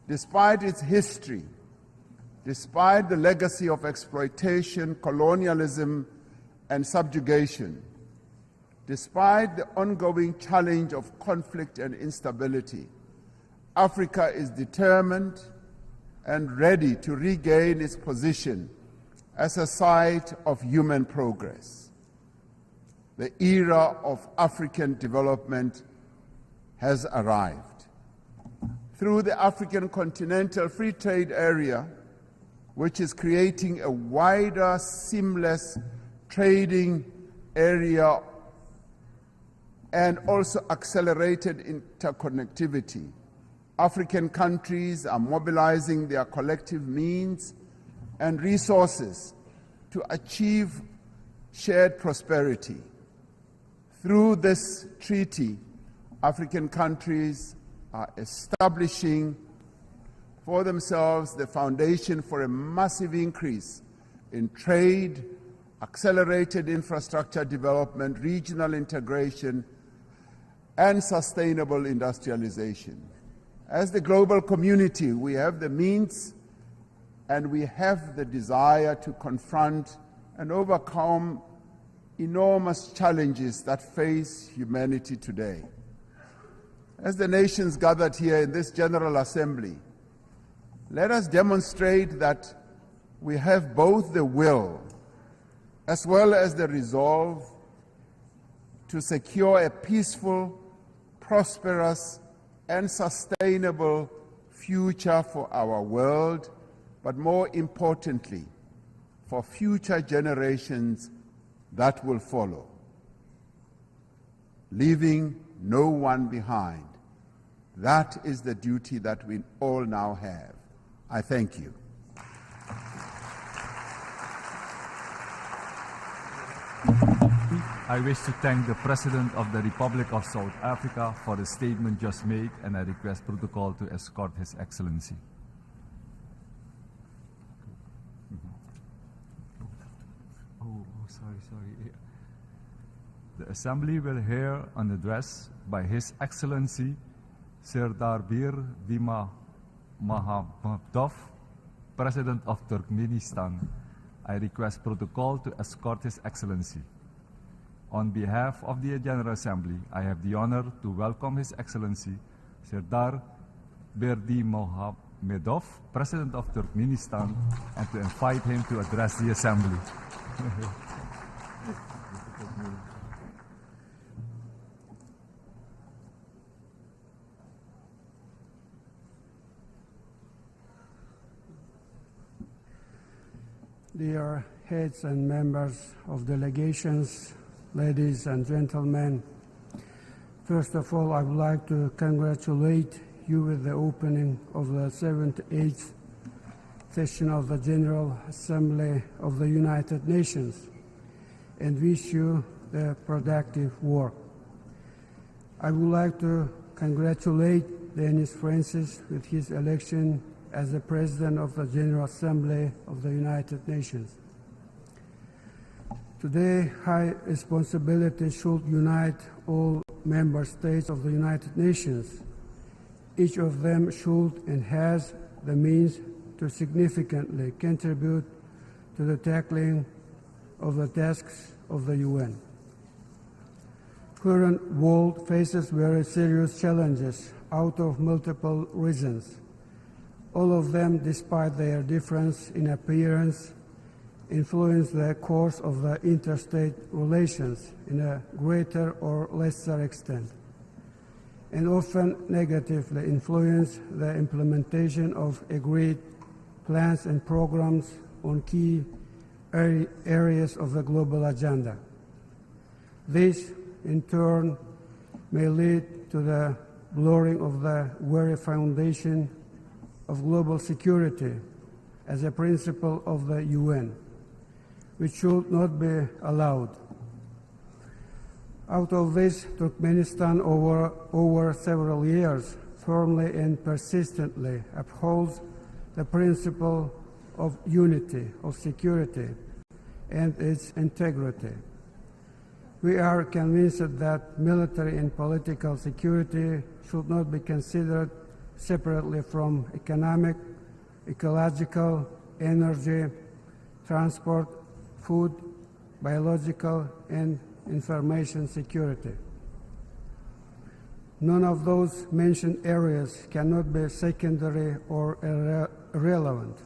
Despite its history, despite the legacy of exploitation, colonialism, and subjugation, despite the ongoing challenge of conflict and instability, Africa is determined and ready to regain its position as a site of human progress. The era of African development has arrived. Through the African Continental Free Trade Area, which is creating a wider, seamless trading area and also accelerated interconnectivity, African countries are mobilizing their collective means and resources to achieve shared prosperity. Through this treaty, African countries are establishing for themselves the foundation for a massive increase in trade, accelerated infrastructure development, regional integration, and sustainable industrialization. As the global community, we have the means and we have the desire to confront and overcome enormous challenges that face humanity today. As the nations gathered here in this General Assembly, let us demonstrate that we have both the will as well as the resolve to secure a peaceful, prosperous, and sustainable future for our world, but more importantly, for future generations that will follow, leaving no one behind. That is the duty that we all now have. I thank you. I wish to thank the President of the Republic of South Africa for the statement just made, and I request protocol to escort His Excellency. Sorry. The Assembly will hear an address by His Excellency Serdar Bir Dima Mahamadov, President of Turkmenistan. I request protocol to escort His Excellency. On behalf of the General Assembly, I have the honor to welcome His Excellency Serdar Berdimuhamedov, President of Turkmenistan, and to invite him to address the Assembly. Dear heads and members of delegations, ladies and gentlemen, first of all, I would like to congratulate you with the opening of the 78th session of the General Assembly of the United Nations and wish you the productive work. I would like to congratulate Denis Francis with his election as the President of the General Assembly of the United Nations. Today, high responsibility should unite all member states of the United Nations. Each of them should and has the means to significantly contribute to the tackling of the tasks of the UN. Current world faces very serious challenges out of multiple reasons. All of them, despite their difference in appearance, influence the course of the interstate relations in a greater or lesser extent, and often negatively influence the implementation of agreed plans and programs on key areas of the global agenda. This, in turn, may lead to the blurring of the very foundation of global security as a principle of the UN, which should not be allowed. Out of this, Turkmenistan over several years firmly and persistently upholds the principle of unity, of security, and its integrity. We are convinced that military and political security should not be considered separately from economic, ecological, energy, transport, food, biological, and information security. None of those mentioned areas cannot be secondary or irrelevant,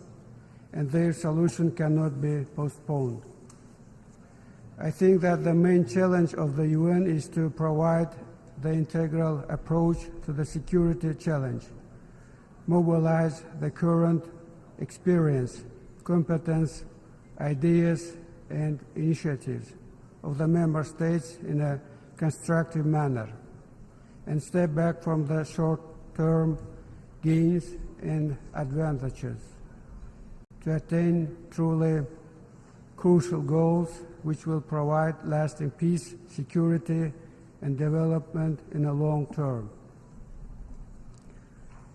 and their solution cannot be postponed. I think that the main challenge of the UN is to provide the integral approach to the security challenge, mobilize the current experience, competence, ideas, and initiatives of the member states in a constructive manner, and step back from the short-term gains and advantages to attain truly crucial goals which will provide lasting peace, security, and development in the long term.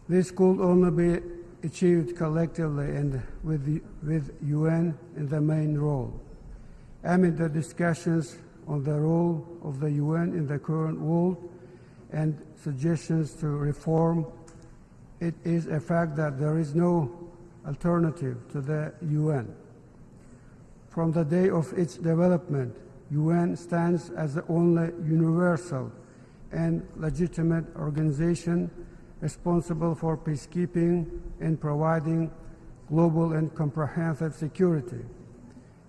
This could only be achieved collectively and with UN in the main role. Amid the discussions on the role of the UN in the current world and suggestions to reform, it is a fact that there is no alternative to the UN. From the day of its development, UN stands as the only universal and legitimate organization responsible for peacekeeping and providing global and comprehensive security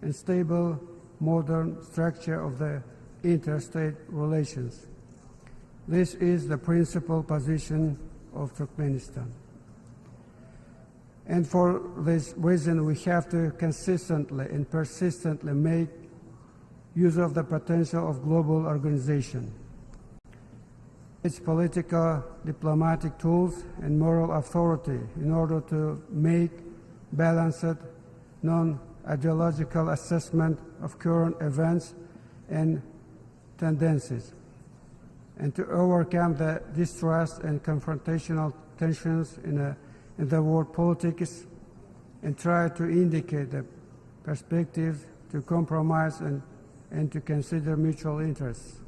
and stable modern structure of the interstate relations. This is the principal position of Turkmenistan. And for this reason, we have to consistently and persistently make use of the potential of global organization, its political, diplomatic tools, and moral authority in order to make balanced, non-ideological assessment of current events and tendencies, and to overcome the distrust and confrontational tensions in the world politics, and try to indicate the perspectives to compromise and to consider mutual interests.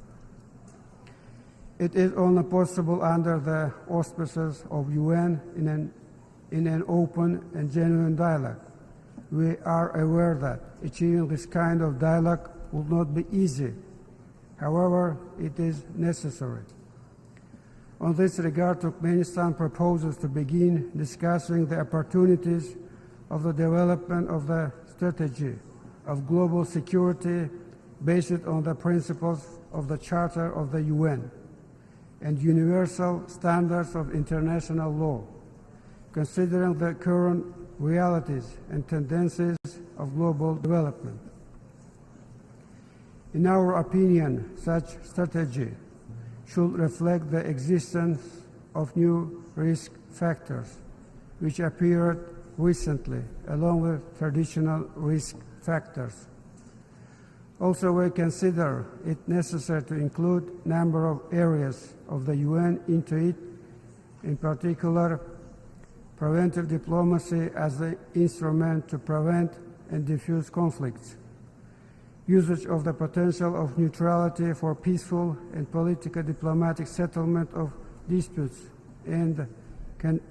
It is only possible under the auspices of UN in an open and genuine dialogue. We are aware that achieving this kind of dialogue will not be easy. However, it is necessary. On this regard, Turkmenistan proposes to begin discussing the opportunities of the development of the strategy of global security based on the principles of the Charter of the UN and universal standards of international law, considering the current realities and tendencies of global development. In our opinion, such strategy should reflect the existence of new risk factors which appeared recently along with traditional risk factors. Also, we consider it necessary to include a number of areas of the UN into it, in particular preventive diplomacy as the instrument to prevent and diffuse conflicts, usage of the potential of neutrality for peaceful and political diplomatic settlement of disputes and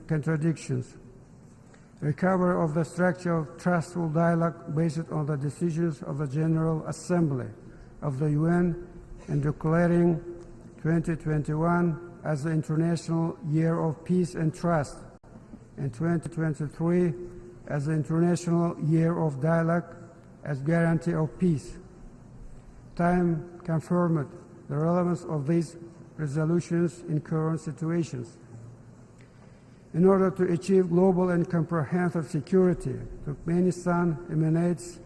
contradictions, recovery of the structure of trustful dialogue based on the decisions of the General Assembly of the UN, and declaring 2021 as the International Year of Peace and Trust, and 2023 as the International Year of Dialogue as guarantee of peace. Time confirmed the relevance of these resolutions in current situations. In order to achieve global and comprehensive security, Turkmenistan emanates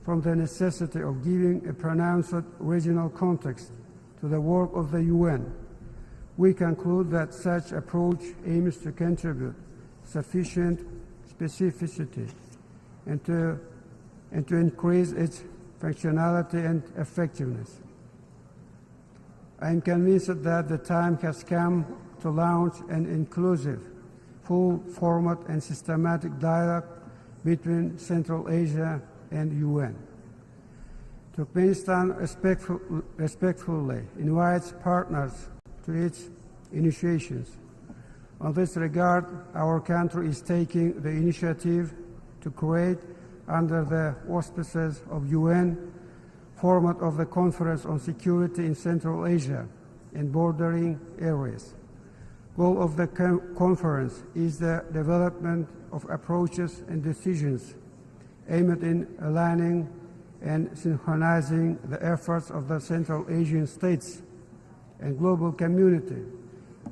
from the necessity of giving a pronounced regional context to the work of the UN. We conclude that such approach aims to contribute sufficient specificity and to increase its functionality and effectiveness. I am convinced that the time has come to launch an inclusive, full format and systematic dialogue between Central Asia and UN. Turkmenistan respectfully invites partners to its initiations. On this regard, our country is taking the initiative to create, under the auspices of UN, format of the Conference on Security in Central Asia and bordering areas. Goal of the conference is the development of approaches and decisions aimed in aligning and synchronizing the efforts of the Central Asian states and global community,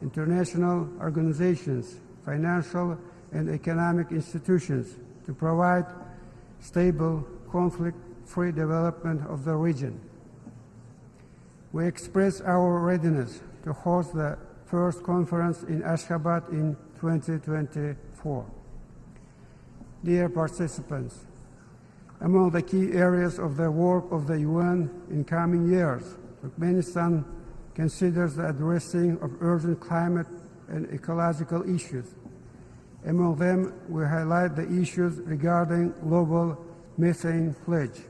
international organizations, financial and economic institutions to provide stable, conflict-free development of the region. We express our readiness to host the first conference in Ashgabat in 2024. Dear participants, among the key areas of the work of the UN in coming years, Turkmenistan considers the addressing of urgent climate and ecological issues. Among them, we highlight the issues regarding global methane pledge.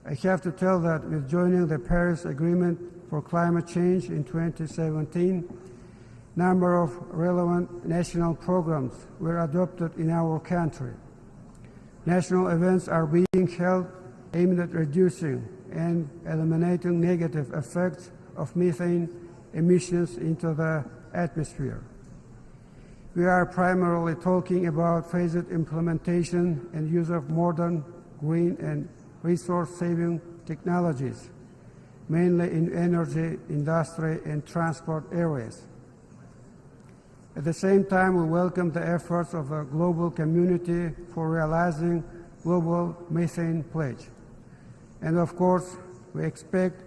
I have to tell that with joining the Paris Agreement for Climate Change in 2017, number of relevant national programs were adopted in our country. National events are being held aimed at reducing and eliminating negative effects of methane emissions into the atmosphere. We are primarily talking about phased implementation and use of modern, green and resource-saving technologies, mainly in energy, industry and transport areas. At the same time, we welcome the efforts of the global community for realizing global methane pledge. And of course, we expect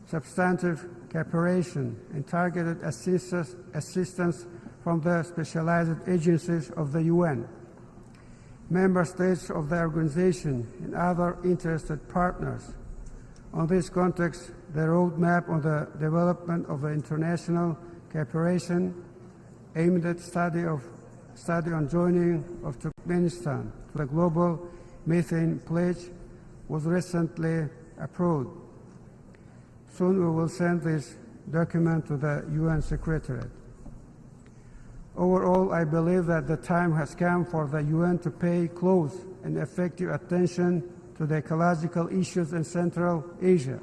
substantive cooperation and targeted assistance from the specialized agencies of the UN, member states of the organization, and other interested partners. On this context, the roadmap on the development of the international cooperation aimed at study on joining of Turkmenistan to the global methane pledge was recently approved. Soon we will send this document to the UN Secretariat. Overall, I believe that the time has come for the UN to pay close and effective attention to the ecological issues in Central Asia,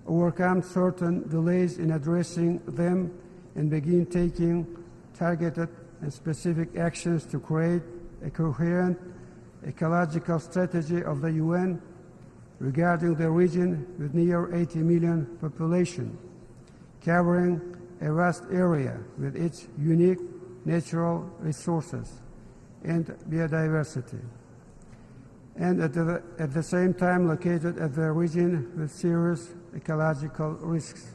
overcome certain delays in addressing them, and begin taking targeted and specific actions to create a coherent ecological strategy of the UN regarding the region with near 80 million population, covering a vast area with its unique natural resources and biodiversity, and at the same time located at the region with serious ecological risks.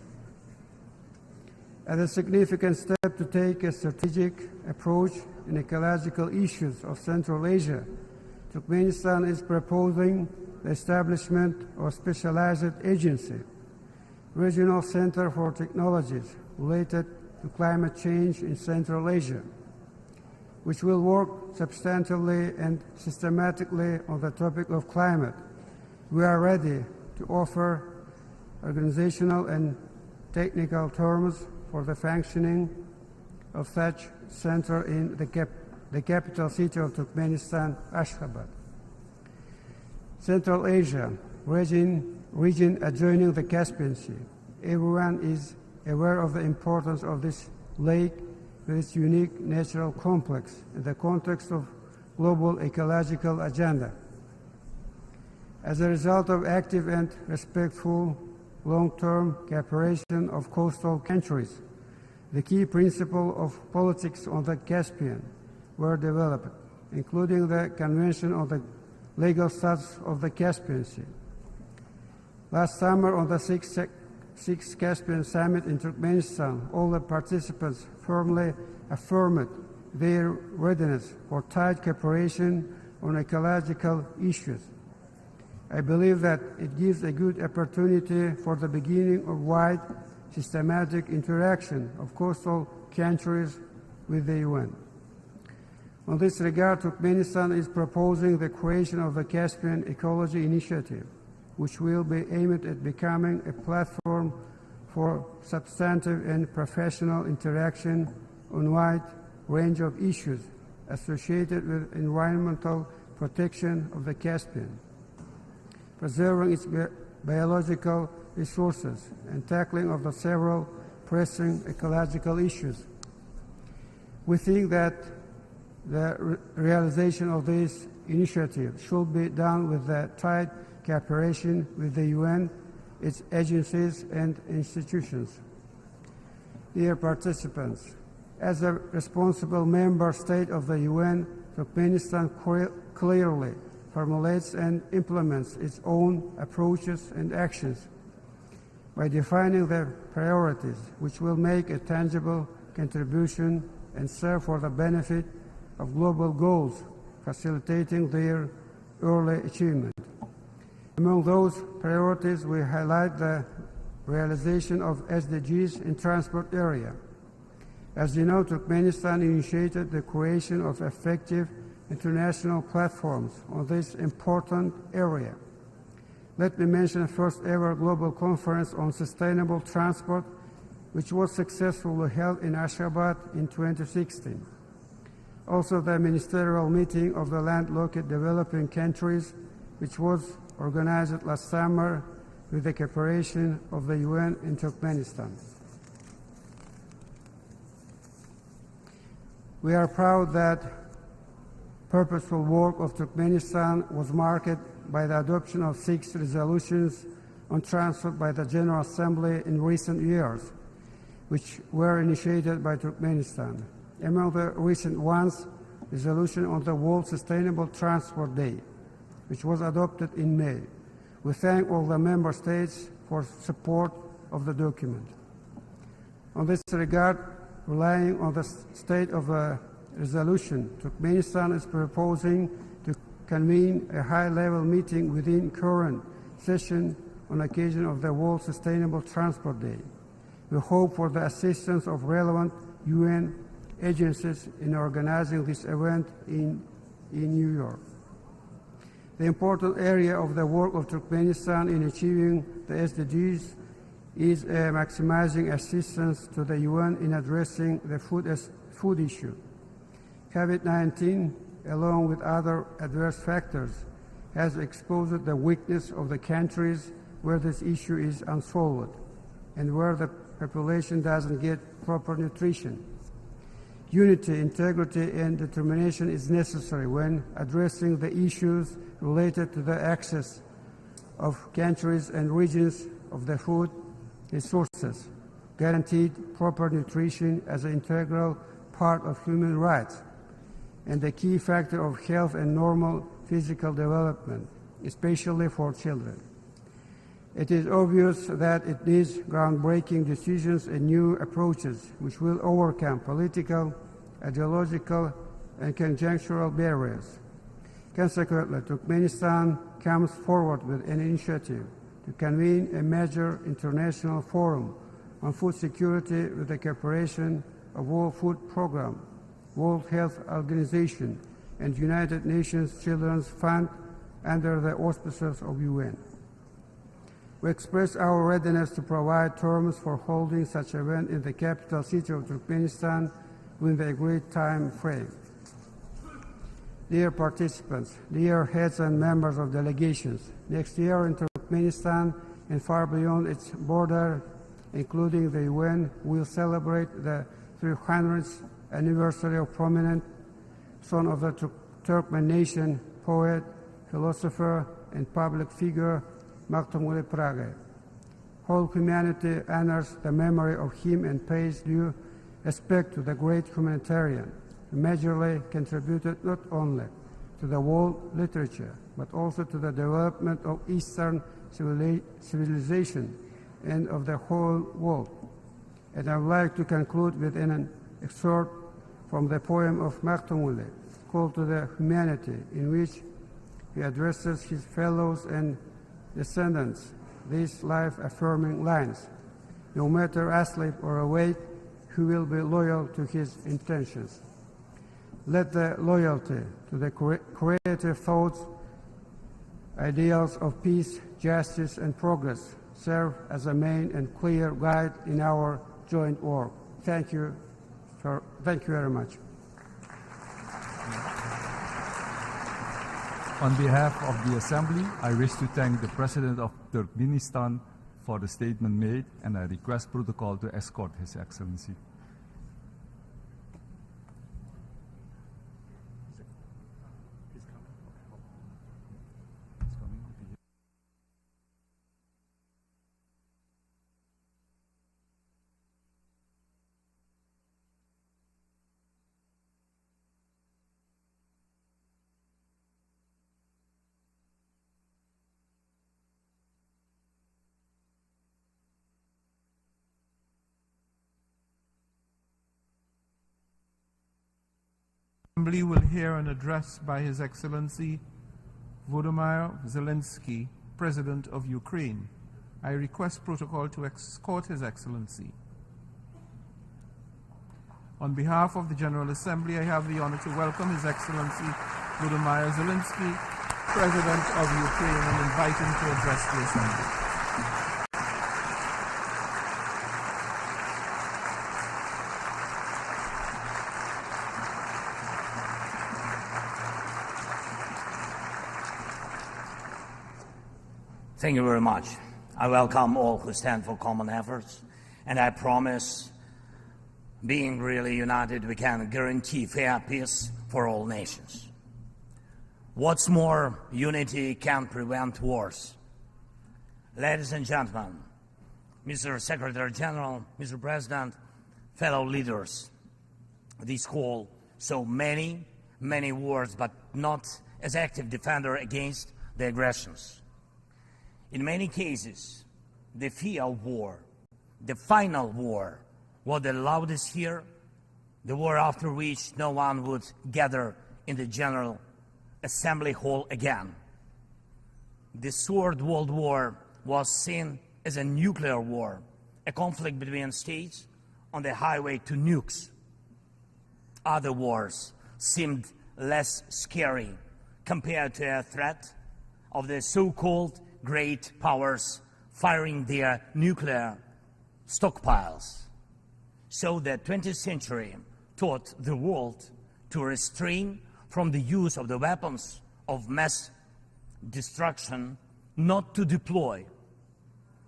As a significant step to take a strategic approach in ecological issues of Central Asia, Turkmenistan is proposing the establishment of a specialized agency, Regional Center for Technologies related to climate change in Central Asia, which will work substantively and systematically on the topic of climate. We are ready to offer organizational and technical terms for the functioning of such center in the capital city of Turkmenistan, Ashgabat. Central Asia, region adjoining the Caspian Sea. Everyone is aware of the importance of this lake with its unique natural complex in the context of global ecological agenda. As a result of active and respectful long-term cooperation of coastal countries, the key principles of politics on the Caspian were developed, including the Convention on the Legal Status of the Caspian Sea. Last summer, on the Sixth Caspian Summit in Turkmenistan, all the participants firmly affirmed their readiness for tight cooperation on ecological issues. I believe that it gives a good opportunity for the beginning of wide, systematic interaction of coastal countries with the UN. On this regard, Turkmenistan is proposing the creation of the Caspian Ecology Initiative, which will be aimed at becoming a platform for substantive and professional interaction on a wide range of issues associated with environmental protection of the Caspian, preserving its biological resources, and tackling of the several pressing ecological issues. We think that the realization of this initiative should be done with the tight cooperation with the UN, its agencies and institutions. Dear participants, as a responsible member state of the UN, Turkmenistan clearly formulates and implements its own approaches and actions by defining the priorities which will make a tangible contribution and serve for the benefit of global goals, facilitating their early achievement. Among those priorities, we highlight the realization of SDGs in transport area. As you know, Turkmenistan initiated the creation of effective international platforms on this important area. Let me mention the first ever global conference on sustainable transport, which was successfully held in Ashgabat in 2016. Also, the ministerial meeting of the landlocked developing countries, which was organized last summer with the cooperation of the UN in Turkmenistan. We are proud that purposeful work of Turkmenistan was marked by the adoption of 6 resolutions on transport by the General Assembly in recent years, which were initiated by Turkmenistan. Among the recent ones, resolution on the World Sustainable Transport Day, which was adopted in May. We thank all the member states for support of the document. On this regard, relying on the state of the resolution, Turkmenistan is proposing to convene a high-level meeting within current session on occasion of the World Sustainable Transport Day. We hope for the assistance of relevant UN agencies in organizing this event in New York. The important area of the work of Turkmenistan in achieving the SDGs is maximizing assistance to the UN in addressing the food issue. COVID-19, along with other adverse factors, has exposed the weakness of the countries where this issue is unsolved and where the population doesn't get proper nutrition. Unity, integrity, and determination is necessary when addressing the issues related to the access of countries and regions of the food resources, guaranteed proper nutrition as an integral part of human rights, and a key factor of health and normal physical development, especially for children. It is obvious that it needs groundbreaking decisions and new approaches which will overcome political, ideological, and conjunctural barriers. Consequently, Turkmenistan comes forward with an initiative to convene a major international forum on food security with the cooperation of World Food Programme, World Health Organization, and United Nations Children's Fund under the auspices of UN. We express our readiness to provide terms for holding such an event in the capital city of Turkmenistan within the agreed time frame. Dear participants, dear heads and members of delegations, next year in Turkmenistan and far beyond its border, including the UN, will celebrate the 300th anniversary of prominent son of the Turkmen nation, poet, philosopher, and public figure, Maktumuli Pragay. Whole humanity honors the memory of him and pays due respect to the great humanitarian who majorly contributed not only to the world literature, but also to the development of Eastern civilization and of the whole world. And I would like to conclude with an excerpt from the poem of Maktumuli, Call to the Humanity, in which he addresses his fellows and descendants these life-affirming lines: no matter asleep or awake, he will be loyal to his intentions. Let the loyalty to the creative thoughts, ideals of peace, justice, and progress serve as a main and clear guide in our joint work. Thank you for Thank you very much. On behalf of the Assembly, I wish to thank the President of Turkmenistan for the statement made, and I request protocol to escort His Excellency. Assembly will hear an address by His Excellency Volodymyr Zelensky, President of Ukraine. I request protocol to escort His Excellency. On behalf of the General Assembly, I have the honor to welcome His Excellency Volodymyr Zelensky, President of Ukraine, and invite him to address the Assembly. Thank you very much. I welcome all who stand for common efforts, and I promise, being really united, we can guarantee fair peace for all nations. What's more, unity can prevent wars. Ladies and gentlemen, Mr. Secretary General, Mr. President, fellow leaders, this call saw many wars, but not as active defender against the aggressions. In many cases, the fear of war, the final war, was the loudest here, the war after which no one would gather in the General Assembly Hall again. The Third World War was seen as a nuclear war, a conflict between states on the highway to nukes. Other wars seemed less scary compared to a threat of the so-called great powers firing their nuclear stockpiles. So the 20th century taught the world to restrain from the use of the weapons of mass destruction, not to deploy,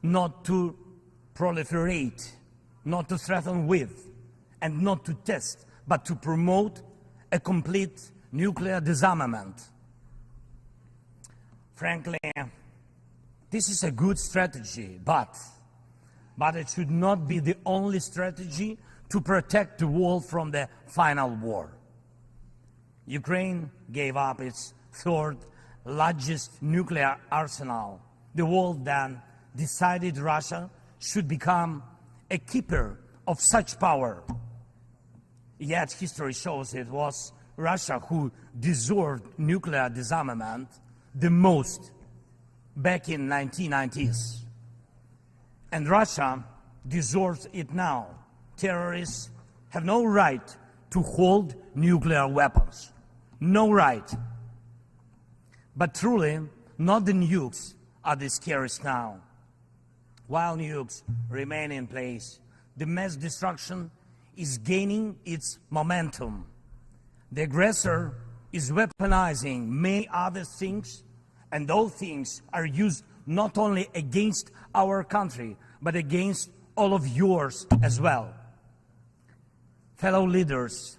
not to proliferate, not to threaten with, and not to test, but to promote a complete nuclear disarmament. Frankly, this is a good strategy, but it should not be the only strategy to protect the world from the final war. Ukraine gave up its third largest nuclear arsenal. The world then decided Russia should become a keeper of such power. Yet history shows it was Russia who deserved nuclear disarmament the most back in 1990s. And Russia deserves it now. Terrorists have no right to hold nuclear weapons. No right. But truly, not the nukes are the scariest now. While nukes remain in place, the mass destruction is gaining its momentum. The aggressor is weaponizing many other things, and those things are used not only against our country, but against all of yours as well. Fellow leaders,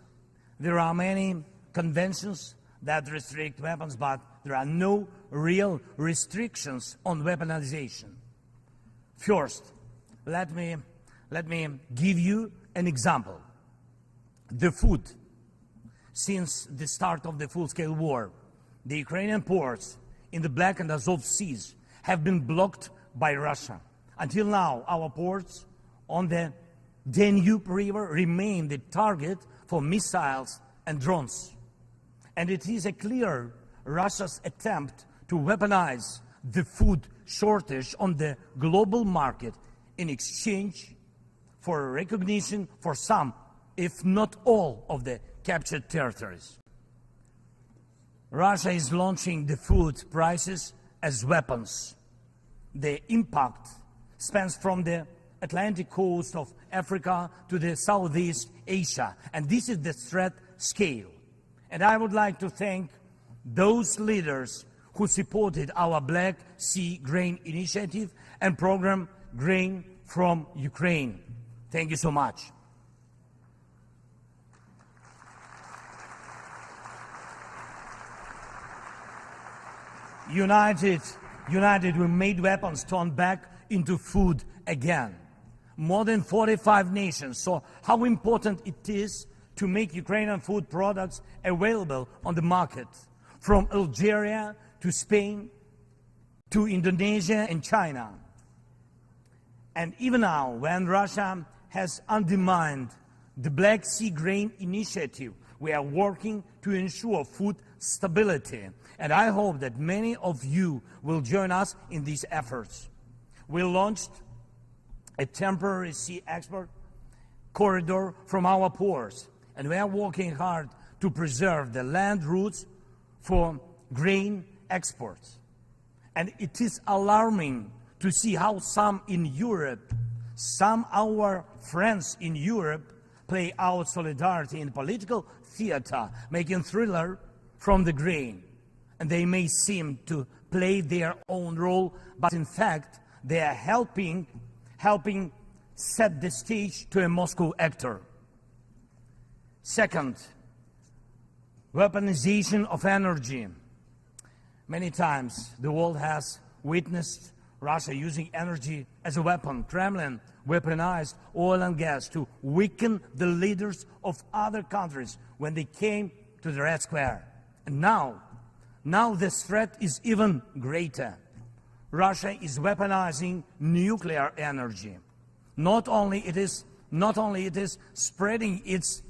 there are many conventions that restrict weapons, but there are no real restrictions on weaponization. First, let me give you an example. The food. Since the start of the full-scale war, the Ukrainian ports in the Black and Azov Seas have been blocked by Russia. Until now, our ports on the Danube River remain the target for missiles and drones. And it is a clear Russia's attempt to weaponize the food shortage on the global market in exchange for recognition for some, if not all, of the captured territories. Russia is launching the food prices as weapons. The impact spans from the Atlantic coast of Africa to the Southeast Asia. And this is the threat scale. And I would like to thank those leaders who supported our Black Sea Grain Initiative and program Grain from Ukraine. Thank you so much. United, we made weapons turn back into food again. More than 45 nations saw how important it is to make Ukrainian food products available on the market, from Algeria to Spain to Indonesia and China. And even now, when Russia has undermined the Black Sea Grain Initiative, we are working to ensure food stability. And I hope that many of you will join us in these efforts. We launched a temporary sea export corridor from our ports, and we are working hard to preserve the land routes for grain exports. And it is alarming to see how some in Europe, some our friends in Europe, play out solidarity in political theater, making thriller from the grain. And they may seem to play their own role, but in fact, they are helping set the stage to a Moscow actor. Second, weaponization of energy. Many times the world has witnessed Russia using energy as a weapon. Kremlin weaponized oil and gas to weaken the leaders of other countries when they came to the Red Square. And now this threat is even greater. Russia is weaponizing nuclear energy. Not only it is spreading its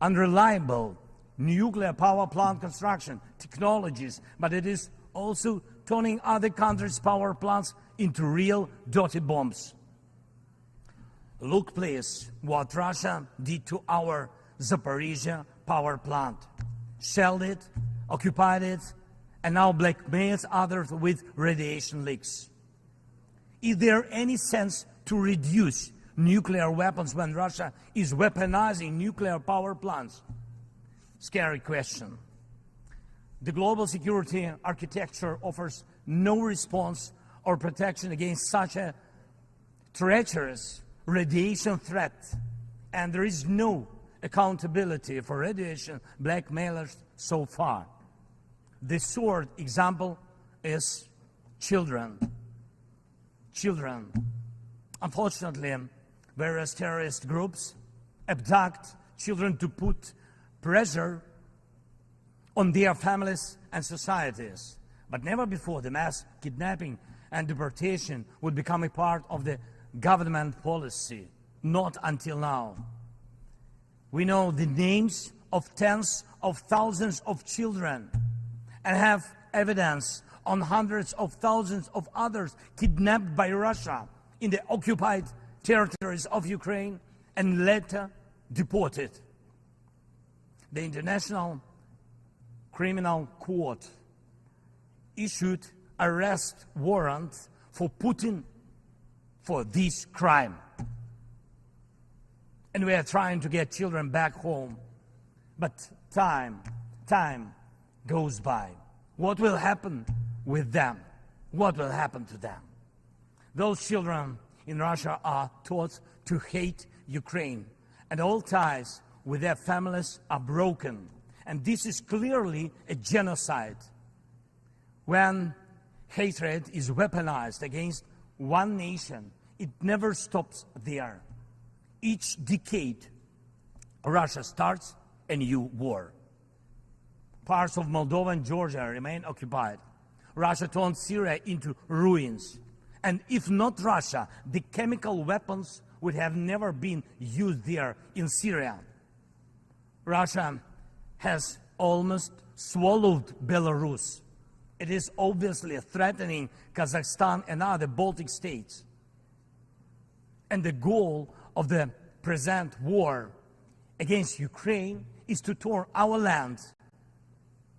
unreliable nuclear power plant construction technologies, but it is also turning other countries' power plants into real dirty bombs. Look, please, what Russia did to our Zaporizhia power plant. Shelled it, occupied it, and now blackmails others with radiation leaks. Is there any sense to reduce nuclear weapons when Russia is weaponizing nuclear power plants? Scary question. The global security architecture offers no response or protection against such a treacherous radiation threat, and there is no accountability for radiation blackmailers so far. The short example is children. Children. Unfortunately, various terrorist groups abduct children to put pressure on their families and societies. But never before the mass kidnapping and deportation would become a part of the government policy. Not until now. We know the names of tens of thousands of children and have evidence on hundreds of thousands of others kidnapped by Russia in the occupied territories of Ukraine and later deported. The International Criminal Court issued arrest warrant for Putin for this crime. And we are trying to get children back home. But time goes by. What will happen with them? What will happen to them? Those children in Russia are taught to hate Ukraine, and all ties with their families are broken. And this is clearly a genocide. When hatred is weaponized against one nation, it never stops there. Each decade, Russia starts a new war. Parts of Moldova and Georgia remain occupied. Russia turned Syria into ruins. And if not Russia, the chemical weapons would have never been used there in Syria. Russia has almost swallowed Belarus. It is obviously threatening Kazakhstan and other Baltic states. And the goal of the present war against Ukraine is to turn our land,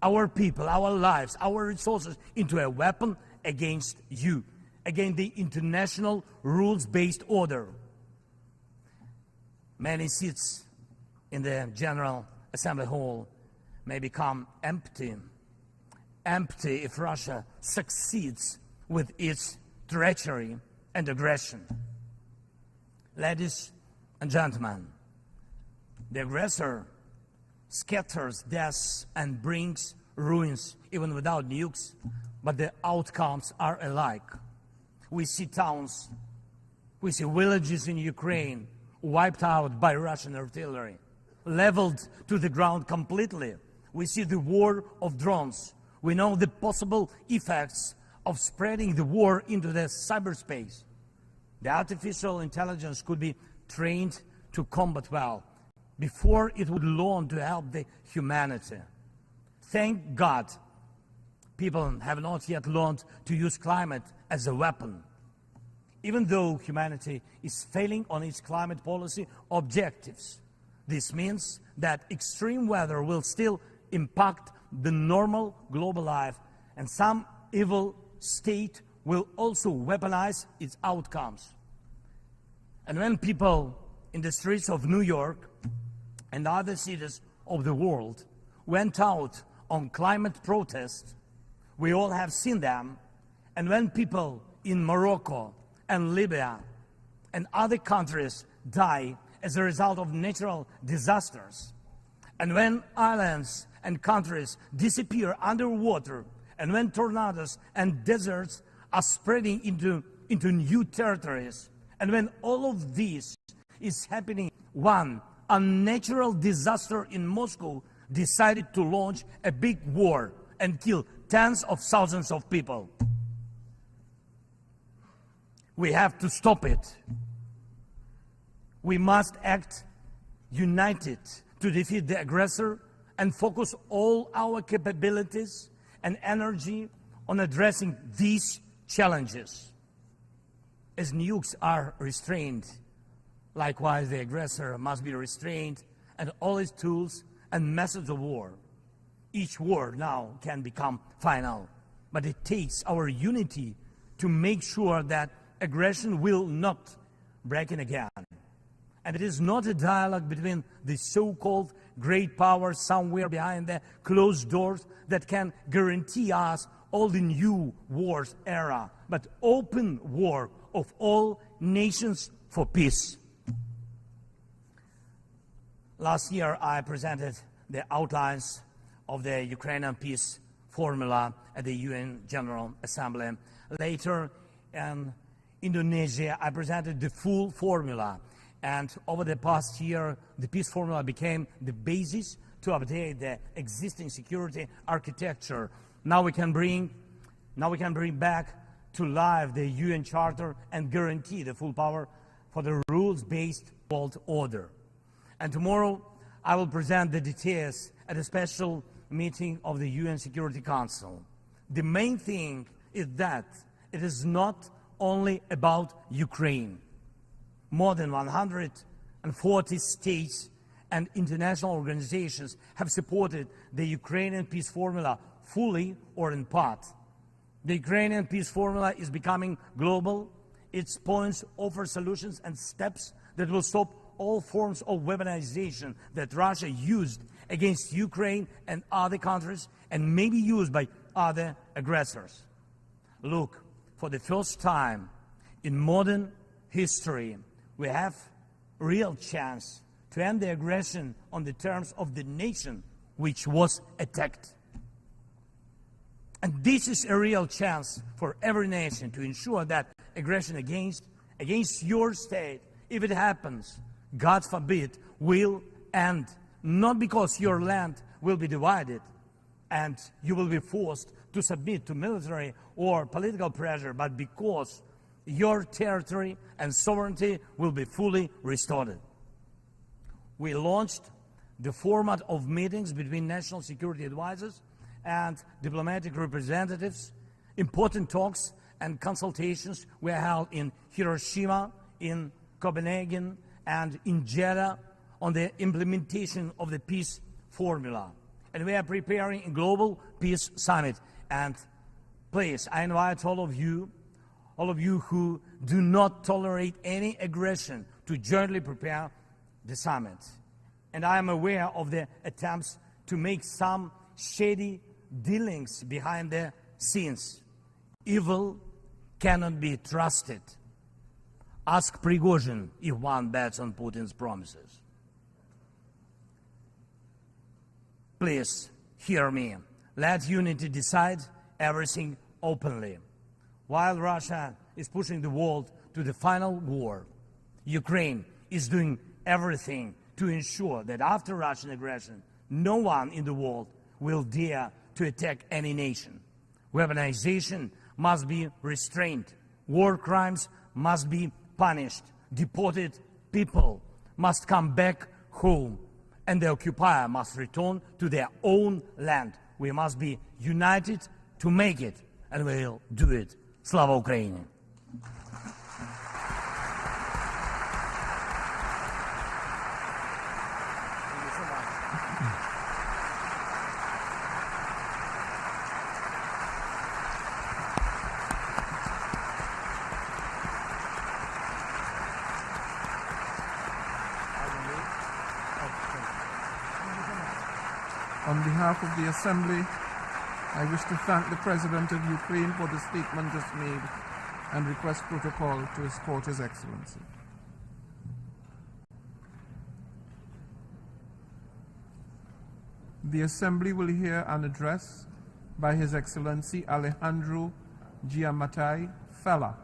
our people, our lives, our resources into a weapon against you, against the international rules-based order. Many seats in the General Assembly Hall may become empty if Russia succeeds with its treachery and aggression. Ladies and gentlemen, the aggressor scatters deaths and brings ruins even without nukes, but the outcomes are alike. We see towns, we see villages in Ukraine wiped out by Russian artillery, leveled to the ground completely. We see the war of drones. We know the possible effects of spreading the war into the cyberspace. The artificial intelligence could be trained to combat well before it would learn to help the humanity. Thank God, people have not yet learned to use climate as a weapon. Even though humanity is failing on its climate policy objectives, this means that extreme weather will still impact the normal global life, and some evil state will also weaponize its outcomes. And when people in the streets of New York and other cities of the world went out on climate protests, we all have seen them. And when people in Morocco and Libya and other countries die as a result of natural disasters, and when islands and countries disappear underwater, and when tornadoes and deserts are spreading into new territories, and when all of this is happening, one unnatural disaster in Moscow decided to launch a big war and kill tens of thousands of people. We have to stop it. We must act united to defeat the aggressor and focus all our capabilities and energy on addressing these challenges. As nukes are restrained, likewise the aggressor must be restrained, and all his tools and methods of war. Each war now can become final, but it takes our unity to make sure that aggression will not break in again. And it is not a dialogue between the so-called great powers somewhere behind the closed doors that can guarantee us all the new wars era, but open war of all nations for peace. Last year, I presented the outlines of the Ukrainian peace formula at the UN General Assembly. Later, in Indonesia, I presented the full formula. And over the past year, the peace formula became the basis to update the existing security architecture. Now we can bring back to life the UN Charter and guarantee the full power for the rules-based world order. And tomorrow, I will present the details at a special meeting of the UN Security Council. The main thing is that it is not only about Ukraine. More than 140 states and international organizations have supported the Ukrainian peace formula fully or in part. The Ukrainian peace formula is becoming global. Its points offer solutions and steps that will stop all forms of weaponization that Russia used against Ukraine and other countries and may be used by other aggressors. Look, for the first time in modern history, we have a real chance to end the aggression on the terms of the nation which was attacked. And this is a real chance for every nation to ensure that aggression against your state, if it happens, God forbid, will end, not because your land will be divided and you will be forced to submit to military or political pressure, but because your territory and sovereignty will be fully restored. We launched the format of meetings between national security advisors and diplomatic representatives. Important talks and consultations were held in Hiroshima, in Copenhagen, and in Jeddah on the implementation of the peace formula. And we are preparing a global peace summit. And please, I invite all of you who do not tolerate any aggression, to jointly prepare the summit. And I am aware of the attempts to make some shady dealings behind the scenes. Evil cannot be trusted. Ask Prigozhin if one bets on Putin's promises. Please hear me. Let unity decide everything openly. While Russia is pushing the world to the final war, Ukraine is doing everything to ensure that after Russian aggression, no one in the world will dare to attack any nation. Weaponization must be restrained. War crimes must be punished. Deported people must come back home. And the occupier must return to their own land. We must be united to make it, and we'll do it. Slava Ukraini! On behalf of the Assembly, I wish to thank the President of Ukraine for the statement just made and request protocol to escort His Excellency. The Assembly will hear an address by His Excellency Alejandro Giammattei Falla,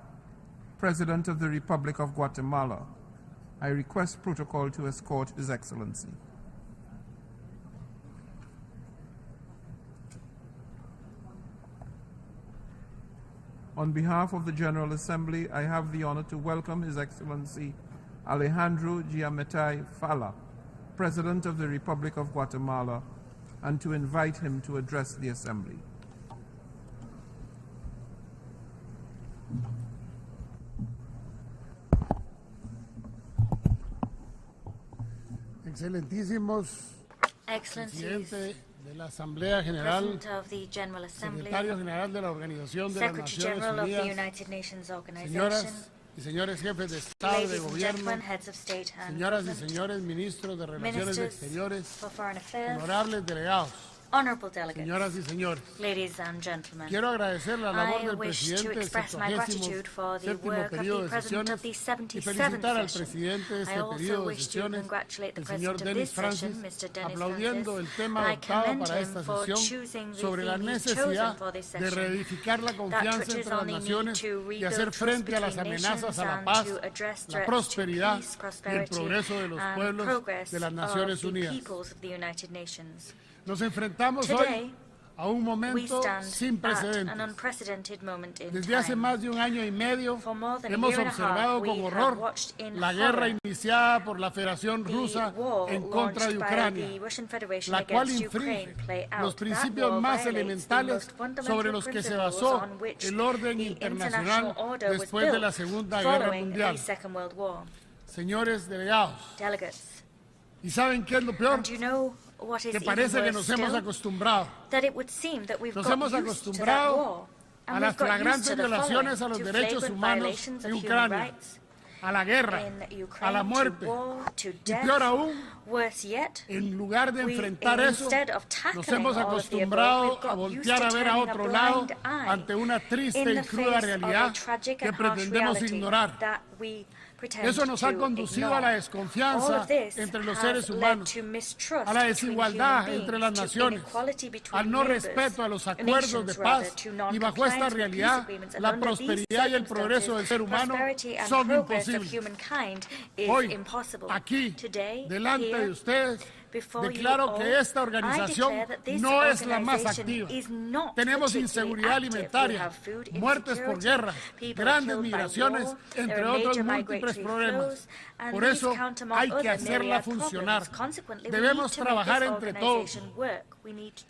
President of the Republic of Guatemala. I request protocol to escort His Excellency. On behalf of the General Assembly, I have the honor to welcome His Excellency Alejandro Giammattei Falla, President of the Republic of Guatemala, and to invite him to address the Assembly. Excelentísimos Presidente de la Asamblea General, Secretario General de la Organización de las Naciones Unidas, señoras y señores jefes de Estado y de Gobierno, señoras y señores ministros de Relaciones Exteriores, honorables delegados, señoras y señores, quiero agradecer la labor del presidente del 77º periodo de sesiones y felicitar al presidente de este periodo de sesiones, el señor Denis Francis, aplaudiendo el tema adoptado para esta sesión sobre la necesidad de reedificar la confianza entre las naciones y hacer frente a las amenazas a la paz, la prosperidad y el progreso de los pueblos de las Naciones Unidas. Nos enfrentamos hoy a un momento sin precedentes. Desde hace más de un año y medio hemos observado con horror la guerra iniciada por la Federación Rusa en contra de Ucrania, la cual infringe los principios más elementales sobre los que se basó el orden internacional después de la Segunda Guerra Mundial. Señores delegados, ¿y saben qué es lo peor? Que parece que nos hemos acostumbrado. Nos hemos acostumbrado a las flagrantes violaciones a los derechos humanos en Ucrania, a la guerra, a la muerte, y peor aún, en lugar de enfrentar eso, nos hemos acostumbrado a voltear a ver a otro lado ante una triste y cruda realidad que pretendemos ignorar. Eso nos ha conducido a la desconfianza entre los seres humanos, a la desigualdad entre las naciones, al no respeto a los acuerdos de paz, y bajo esta realidad, la prosperidad y el progreso del ser humano son imposibles. Hoy, aquí, delante de ustedes, declaro que esta organización no es la más activa. Tenemos inseguridad alimentaria, muertes por guerra, grandes migraciones, entre otros múltiples problemas. Por eso hay que hacerla funcionar. Debemos trabajar entre todos.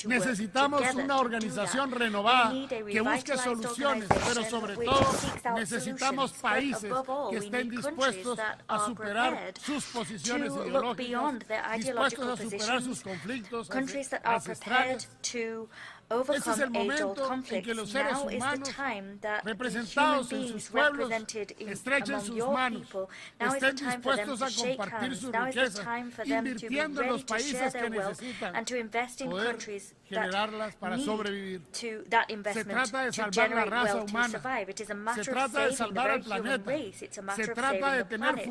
Necesitamos una organización renovada que busque soluciones, pero sobre todo necesitamos países que estén dispuestos a superar sus posiciones ideológicas, dispuestos a superar sus conflictos ancestrales, overcome age-old conflicts. Now is the time that the human beings represented among your people, now is the time for them to shake hands. Now is the time for them to be ready to share their wealth and to invest in countries that need that investment to generate wealth to survive. It is a matter of saving the very human race. It's a matter of saving the planet.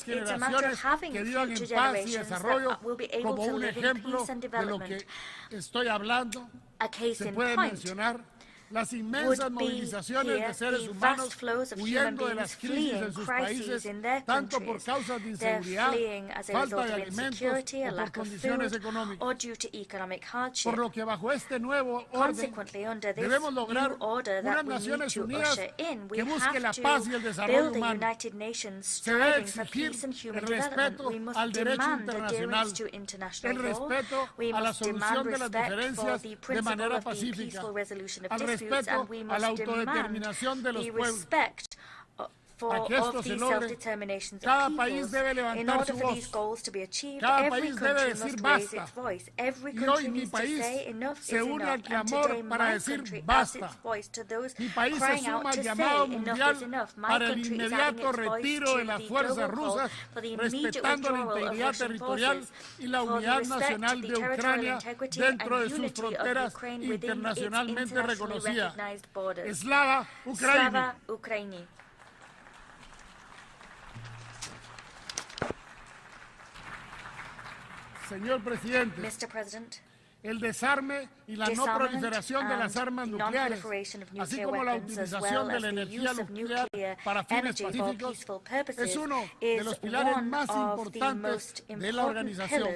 It's a matter of having future generations that will be able to live in peace and development. A case in point las inmensas movilizaciones de seres humanos huyendo de las crisis en sus países, tanto por causas de inseguridad, falta de alimentos o por condiciones económicas. Por lo que bajo este nuevo orden debemos lograr unas Naciones Unidas que busque la paz y el desarrollo humano. Se debe exigir el respeto al derecho internacional, el respeto a la solución de las diferencias de manera pacífica, al respeto a la autodeterminación de los pueblos. Para que esto se logre, cada país debe levantar su voz. Cada país debe decir basta. Y hoy mi país se une al clamor para decir basta. Mi país se suma al llamado mundial para el inmediato retiro de las fuerzas rusas, respetando la integridad territorial y la unidad nacional de Ucrania dentro de sus fronteras internacionalmente reconocidas. Slava Ukraini. Señor presidente, el desarme y la no proliferación de las armas nucleares, así como la utilización de la energía nuclear para fines pacíficos, es uno de los pilares más importantes de la organización.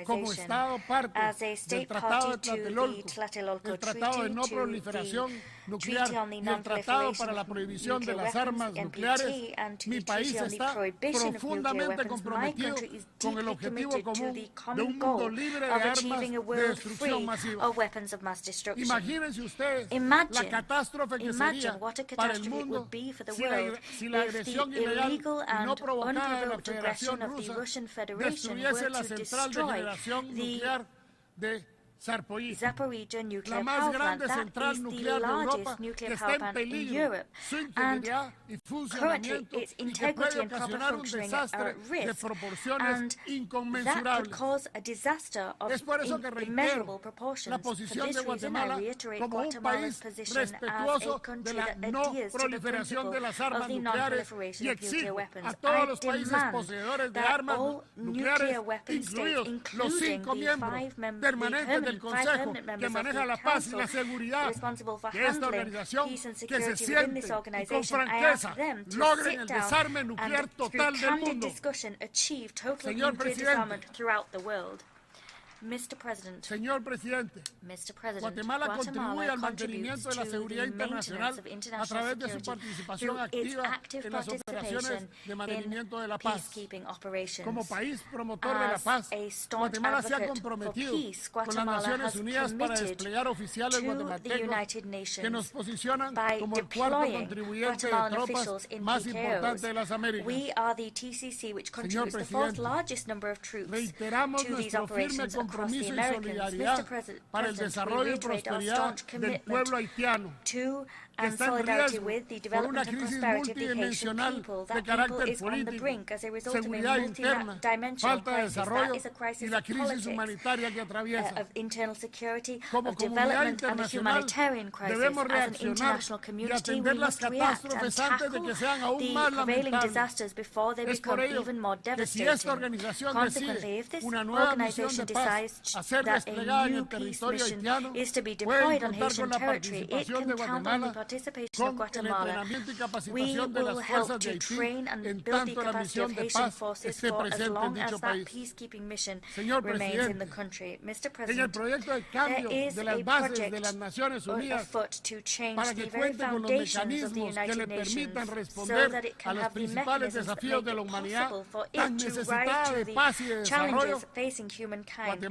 Como Estado parte del Tratado de Tlatelolco, el Tratado de No Proliferación Nuclear y el Tratado para la Prohibición de las Armas Nucleares, mi país está profundamente comprometido con el objetivo común de un mundo libre de armas de destrucción masiva. Imagínense ustedes la catástrofe que sería para el mundo si la agresión ilegal y no provocada de la Federación Rusa destruyese la central de generación nuclear de Zaporizhzhia, la más grande central nuclear de Europa, que está en peligro, su integridad y funcionamiento, y que puede ocasionar un desastre de proporciones inconmensurables. Es por eso que reitero la posición de Guatemala como un país respetuoso de la no proliferación de las armas nucleares y exige a todos los países poseedores de armas nucleares, incluidos los 5 miembros permanentes del Consejo que maneja la paz y la seguridad de esta organización, que se sienten y con franqueza logren el desarme nuclear total del mundo. Señor presidente, Señor presidente, Guatemala contribuye al mantenimiento de la seguridad internacional a través de su participación activa en las operaciones de mantenimiento de la paz. Como país promotor de la paz, Guatemala se ha comprometido con las Naciones Unidas para desplegar oficiales guatemaltecos que nos posicionan como el cuarto contribuyente de tropas más importante de las Américas. Señor presidente, reiteramos nuestro firme compromiso y solidaridad para el desarrollo y prosperidad del pueblo haitiano, que está en riesgo por una crisis multidimensional de carácter político, seguridad interna, falta de desarrollo y la crisis humanitaria que atraviesa. Como comunidad internacional debemos reaccionar y atender las catástrofes antes de que sean aún más lamentables. Es por ello que si esta organización decide una nueva misión de paz a ser desplegada en el territorio haitiano, pueden contar con la participación de Guatemala, con el entrenamiento y capacitación de las fuerzas de Haití, en tanto la misión de paz esté presente en dicho país. Señor presidente, en el proyecto de cambio de las bases de las Naciones Unidas para que cuente con los mecanismos que le permitan responder a los principales desafíos de la humanidad tan necesitada de paz y de desarrollo, Guatemala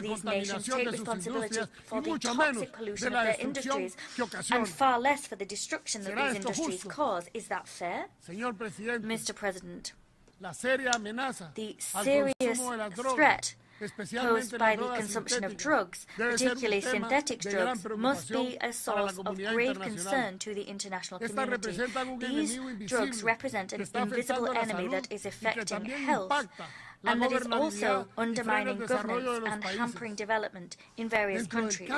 these nations take responsibility for the toxic pollution of their industries and far less for the destruction that these industries cause. Is that fair? Mr. President, the serious threat posed by the consumption of drugs, particularly synthetic drugs, must be a source of grave concern to the international community. These drugs represent an invisible enemy that is affecting health and that is also undermining governance and hampering development in various countries.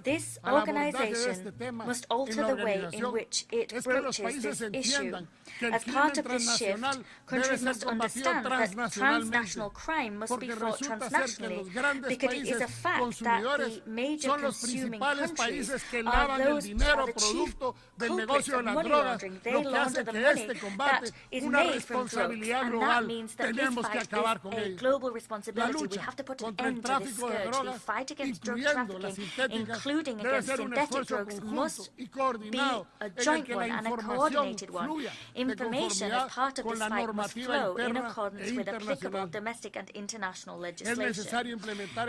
This organization must alter the way in which it broaches this issue. As part of this shift, countries must understand that transnational crime must be fought transnationally, because it is a fact that the major consuming countries are those who are the chief culprits of money laundering. They launder the money that is made from drugs, and that means that this fight is a global responsibility. We have to put an end to this scourge. The fight against drug trafficking, including against synthetic drugs, must be a joint one and a coordinated one. Information as part of this fight must flow in accordance with applicable domestic and international legislation.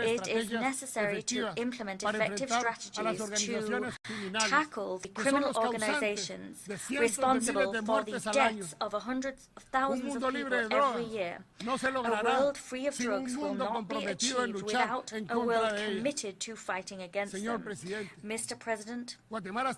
It is necessary to implement effective strategies to tackle the criminal organizations responsible for the deaths of hundreds of thousands of people every year. A world free of drugs will not be achieved without a world committed to fighting against them. Mr. President, Guatemala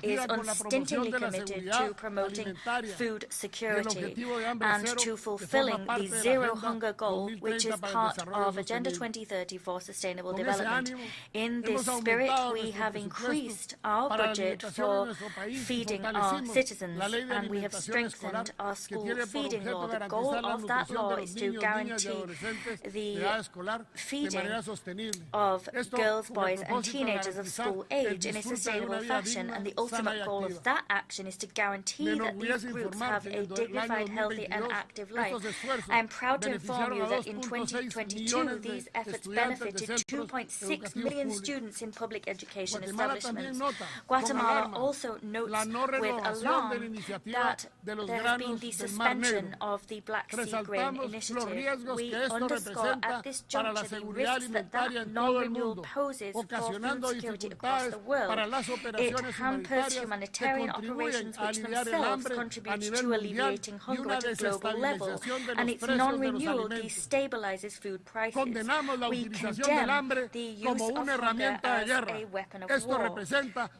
is unstintedly committed to promoting food security and to fulfilling the Zero Hunger goal, which is part of Agenda 2030 for Sustainable Development. In this spirit, we have increased our budget for feeding our citizens, and we have strengthened our school feeding law. The goal of that law is to guarantee the feeding of girls, boys, and teenagers of school age in a sustainable fashion, and the ultimate goal of that action is to guarantee that these groups have a dignified, healthy, and active life. I am proud to inform you that in 2022, these efforts benefited 2.6 million students in public education establishments. Guatemala also notes with alarm that there has been the suspension of the Black Sea Grain Initiative. We underscore at this juncture the risks that non-renewal poses for food security across the world. It hampers humanitarian operations which themselves contribute to alleviating hunger at a global level, and its non-renewal destabilizes food prices. We condemn the use of hunger as a weapon of war.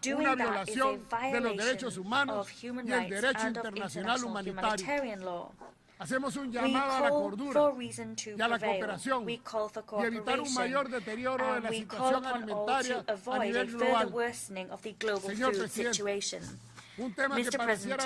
Doing that is a violation of human rights and of international humanitarian law. We call for reason to prevail. We call for cooperation, and we call upon all to avoid a further worsening of the global food situation. Mr. President,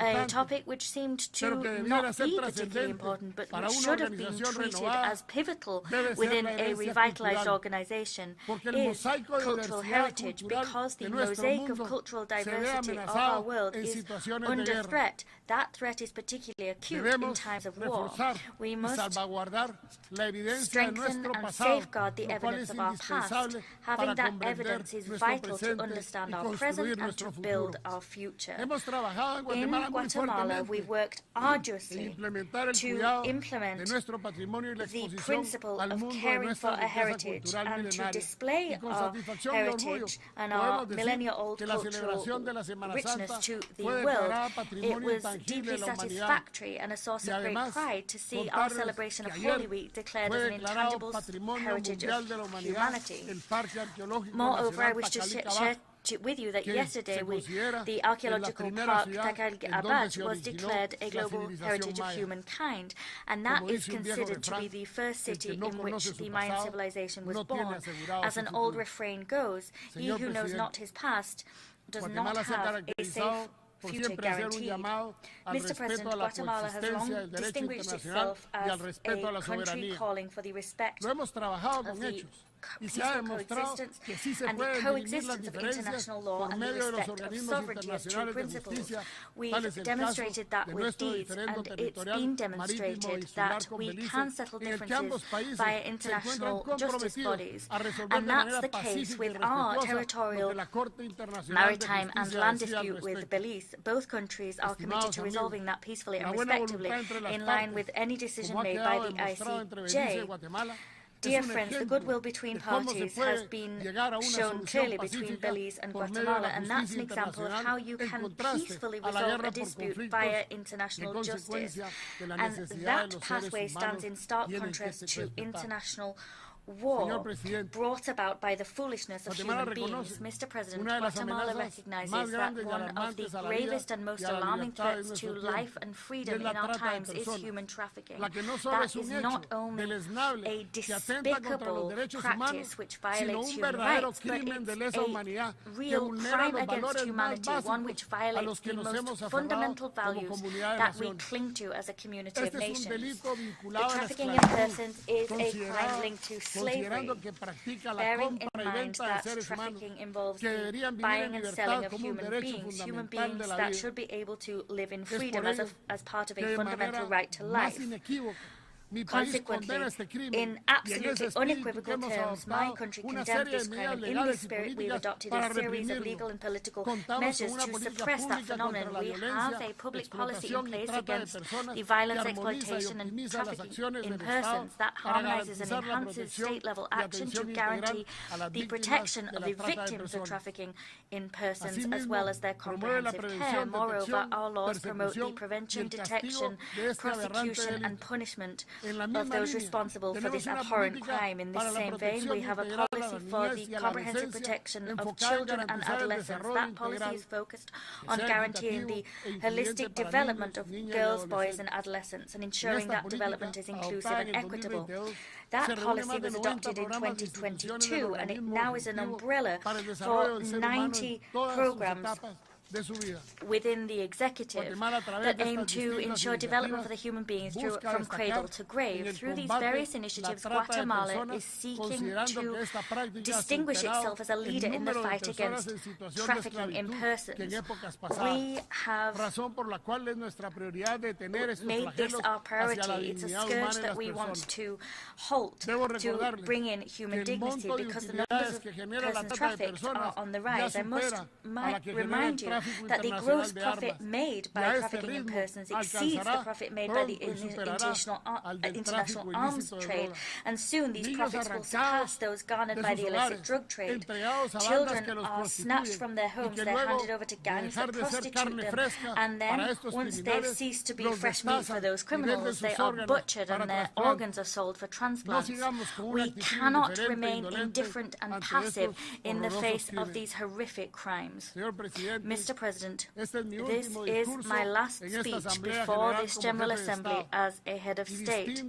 a topic which seemed to not be particularly important, but which should have been treated as pivotal within a revitalized organization, is cultural heritage, because the mosaic of cultural diversity of our world is under threat. That threat is particularly acute in times of war. We must strengthen and safeguard the evidence of our past. Having that evidence is vital to understand our present and to build our future. In Guatemala, we worked arduously to implement the principle of caring for a heritage and to display our heritage and our millennia-old cultural richness to the world. It was deeply satisfactory and a source of great pride to see our celebration of Holy Week declared as an intangible heritage of humanity. Moreover, I wish to share with you that yesterday the archaeological park Tacal-Abach was declared a global heritage of humankind, and that is considered to be the first city in which the Mayan civilization was born. As an old refrain goes, he who knows not his past does not have a safe future guaranteed. Mr. President, Guatemala has long distinguished itself as a country calling for the respect of the peaceful coexistence and the coexistence of international law and the respect of sovereignty as two principles. We've demonstrated that with deeds, and it's been demonstrated that we can settle differences via international justice bodies, and that's the case with our territorial, maritime and land dispute with Belize. Both countries are committed to resolving that peacefully and respectively, in line with any decision made by the ICJ. Dear friends, the goodwill between parties has been shown clearly between Belize and Guatemala, and that's an example of how you can peacefully resolve a dispute via international justice. And that pathway stands in stark contrast to international war brought about by the foolishness of human beings. Mr. President, Guatemala recognizes that one of the gravest and most alarming threats to life and freedom in our times is human trafficking. That is not only a despicable practice which violates human rights, but it's a real crime against humanity, one which violates the most fundamental values that we cling to as a community of nations. The trafficking in persons is a crime linked to slavery, bearing in mind that trafficking involves the buying and selling of human beings that should be able to live in freedom as part of a fundamental right to life. Consequently, in absolutely unequivocal terms, my country condemned this crime, and in this spirit we've adopted a series of legal and political measures to suppress that phenomenon. We have a public policy in place against the violence, exploitation and trafficking in persons that harmonizes and enhances state-level action to guarantee the protection of the victims of trafficking in persons as well as their comprehensive care. Moreover, our laws promote the prevention, detection, prosecution and punishment of those responsible for this abhorrent crime. In this same vein, we have a policy for the comprehensive protection of children and adolescents. That policy is focused on guaranteeing the holistic development of girls, boys and adolescents and ensuring that development is inclusive and equitable. That policy was adopted in 2022 and it now is an umbrella for 90 programs within the executive that aim to ensure development for the human beings from cradle to grave. Through these various initiatives, Guatemala is seeking to distinguish itself as a leader in the fight against trafficking in persons. We have made this our priority. It's a scourge that we want to halt, to bring in human dignity, because the numbers of persons trafficked are on the rise. I might remind you that the gross profit made by trafficking in persons exceeds the profit made by the international arms trade, and soon these profits will surpass those garnered by the illicit drug trade. Children are snatched from their homes, they're handed over to gangs that prostitute them, and then, once they cease to be fresh meat for those criminals, they are butchered and their organs are sold for transplants. We cannot remain indifferent and passive in the face of these horrific crimes. Mr. President, this is my last speech before this General Assembly as a head of state.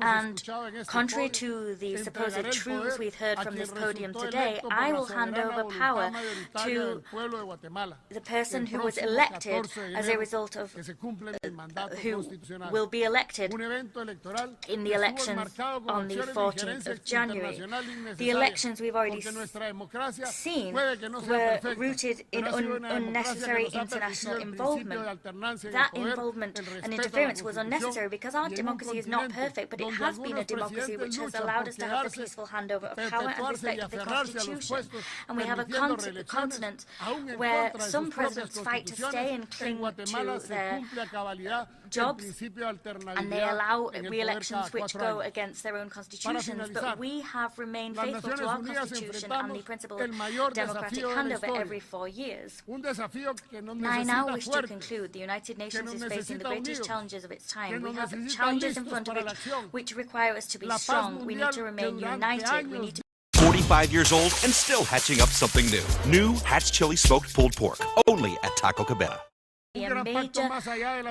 And contrary to the supposed truths we've heard from this podium today, I will hand over power to the person who was elected as a result of who will be elected in the elections on the 14th of January. The elections we've already seen were rooted in unnecessary international involvement. That involvement and interference was unnecessary because our democracy is not perfect, but it has been a democracy which has allowed us to have the peaceful handover of power and respect of the Constitution. And we have a continent where some presidents fight to stay and cling to their jobs, and they allow re-elections which go against their own constitutions, but we have remained faithful to our Constitution and the principle of democratic handover every 4 years. I now wish to conclude. The United Nations is facing the greatest challenges of its time. We have challenges in front of it which require us to be strong. We need to remain united. We need to 45 years old and still hatching up something new. New Hatch Chili Smoked Pulled Pork, only at Taco Cabana. A major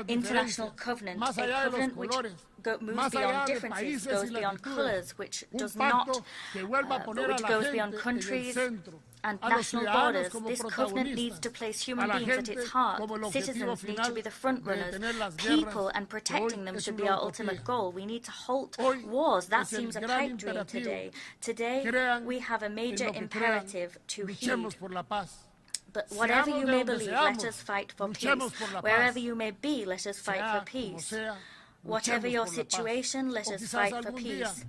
international covenant, a covenant which moves beyond differences, goes beyond colors, which does not, which goes beyond countries and national borders. This covenant needs to place human beings at its heart. Citizens need to be the front runners. People and protecting them should be our ultimate goal. We need to halt wars. That seems a pipe dream today. Today, we have a major imperative to heed. But whatever you may believe, let us fight for peace. Wherever you may be, let us fight for peace. Whatever your situation, let us fight for peace.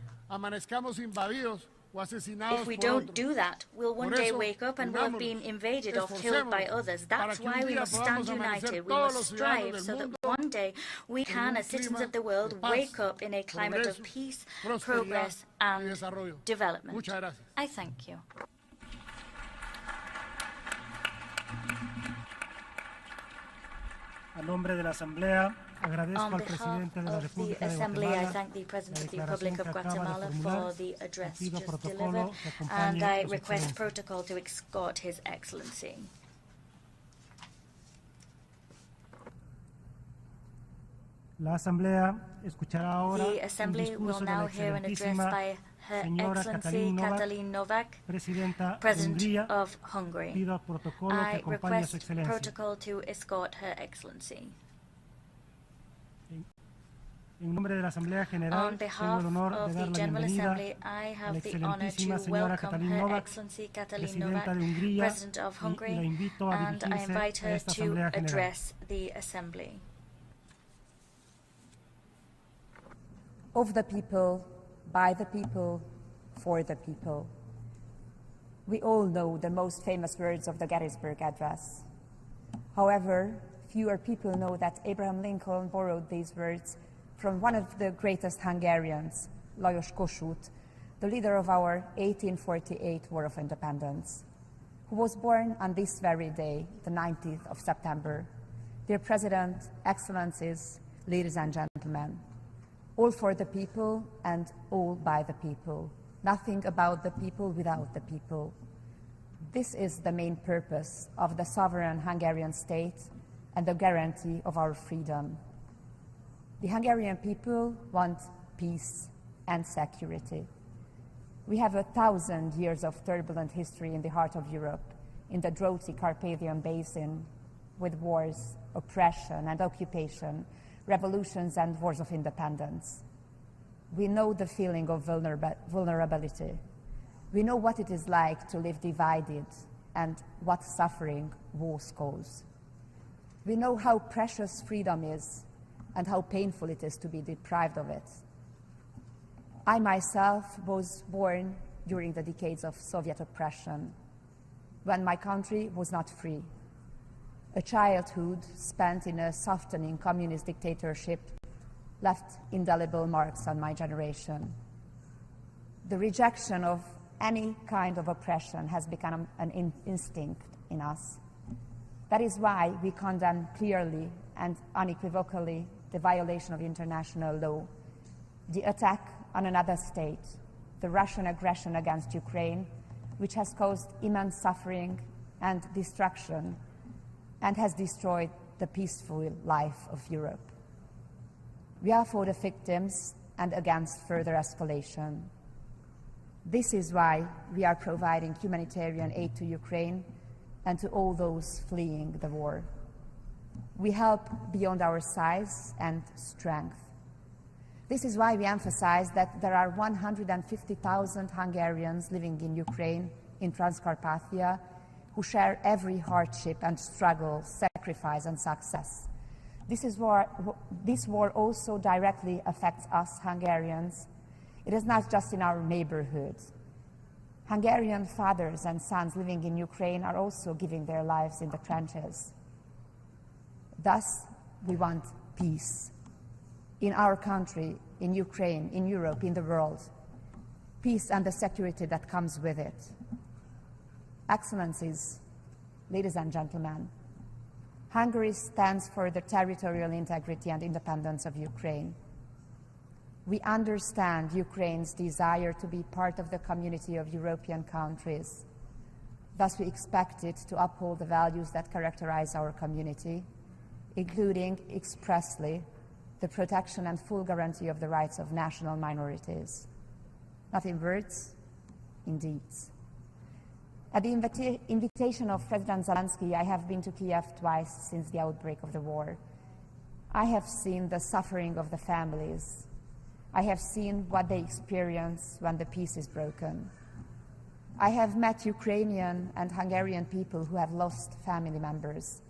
If we don't do that, we'll one day wake up and we'll have been invaded or killed by others. That's why we must stand united. We must strive so that one day we can, as citizens of the world, wake up in a climate of peace, progress and development. I thank you. A nombre de la Asamblea, agradezco al presidente de la República de Guatemala I thank the President of the Republic of Guatemala for the address just delivered, and I request protocol to escort His Excellency. La Asamblea escuchará ahora The Assembly will now hear an address by Her Excellency Katalin Novak, President of Hungary. I request protocol to escort Her Excellency. En nombre de la Asamblea General, On behalf of the General Assembly, I have the honor to welcome Her Excellency Katalin Novak, President of Hungary, and I invite her to address the Assembly. Of the people, by the people, for the people. We all know the most famous words of the Gettysburg Address. However, fewer people know that Abraham Lincoln borrowed these words from one of the greatest Hungarians, Lajos Kossuth, the leader of our 1848 War of Independence, who was born on this very day, the 19th of September. Dear President, Excellencies, ladies and gentlemen, all for the people and all by the people. Nothing about the people without the people. This is the main purpose of the sovereign Hungarian state and the guarantee of our freedom. The Hungarian people want peace and security. We have 1,000 years of turbulent history in the heart of Europe, in the droughty Carpathian Basin, with wars, oppression and occupation, revolutions and wars of independence. We know the feeling of vulnerability. We know what it is like to live divided and what suffering wars cause. We know how precious freedom is and how painful it is to be deprived of it. I myself was born during the decades of Soviet oppression, when my country was not free. A childhood spent in a softening communist dictatorship left indelible marks on my generation. The rejection of any kind of oppression has become an instinct in us. That is why we condemn clearly and unequivocally the violation of international law, the attack on another state, the Russian aggression against Ukraine, which has caused immense suffering and destruction and has destroyed the peaceful life of Europe. We are for the victims and against further escalation. This is why we are providing humanitarian aid to Ukraine and to all those fleeing the war. We help beyond our size and strength. This is why we emphasize that there are 150,000 Hungarians living in Ukraine, in Transcarpathia, who share every hardship and struggle, sacrifice and success. This war also directly affects us Hungarians. It is not just in our neighborhood. Hungarian fathers and sons living in Ukraine are also giving their lives in the trenches. Thus, we want peace in our country, in Ukraine, in Europe, in the world. Peace and the security that comes with it. Excellencies, ladies and gentlemen, Hungary stands for the territorial integrity and independence of Ukraine. We understand Ukraine's desire to be part of the community of European countries. Thus, we expect it to uphold the values that characterize our community, including expressly the protection and full guarantee of the rights of national minorities. Not in words, in deeds. At the invitation of President Zelensky, I have been to Kiev twice since the outbreak of the war. I have seen the suffering of the families. I have seen what they experience when the peace is broken. I have met Ukrainian and Hungarian people who have lost family members.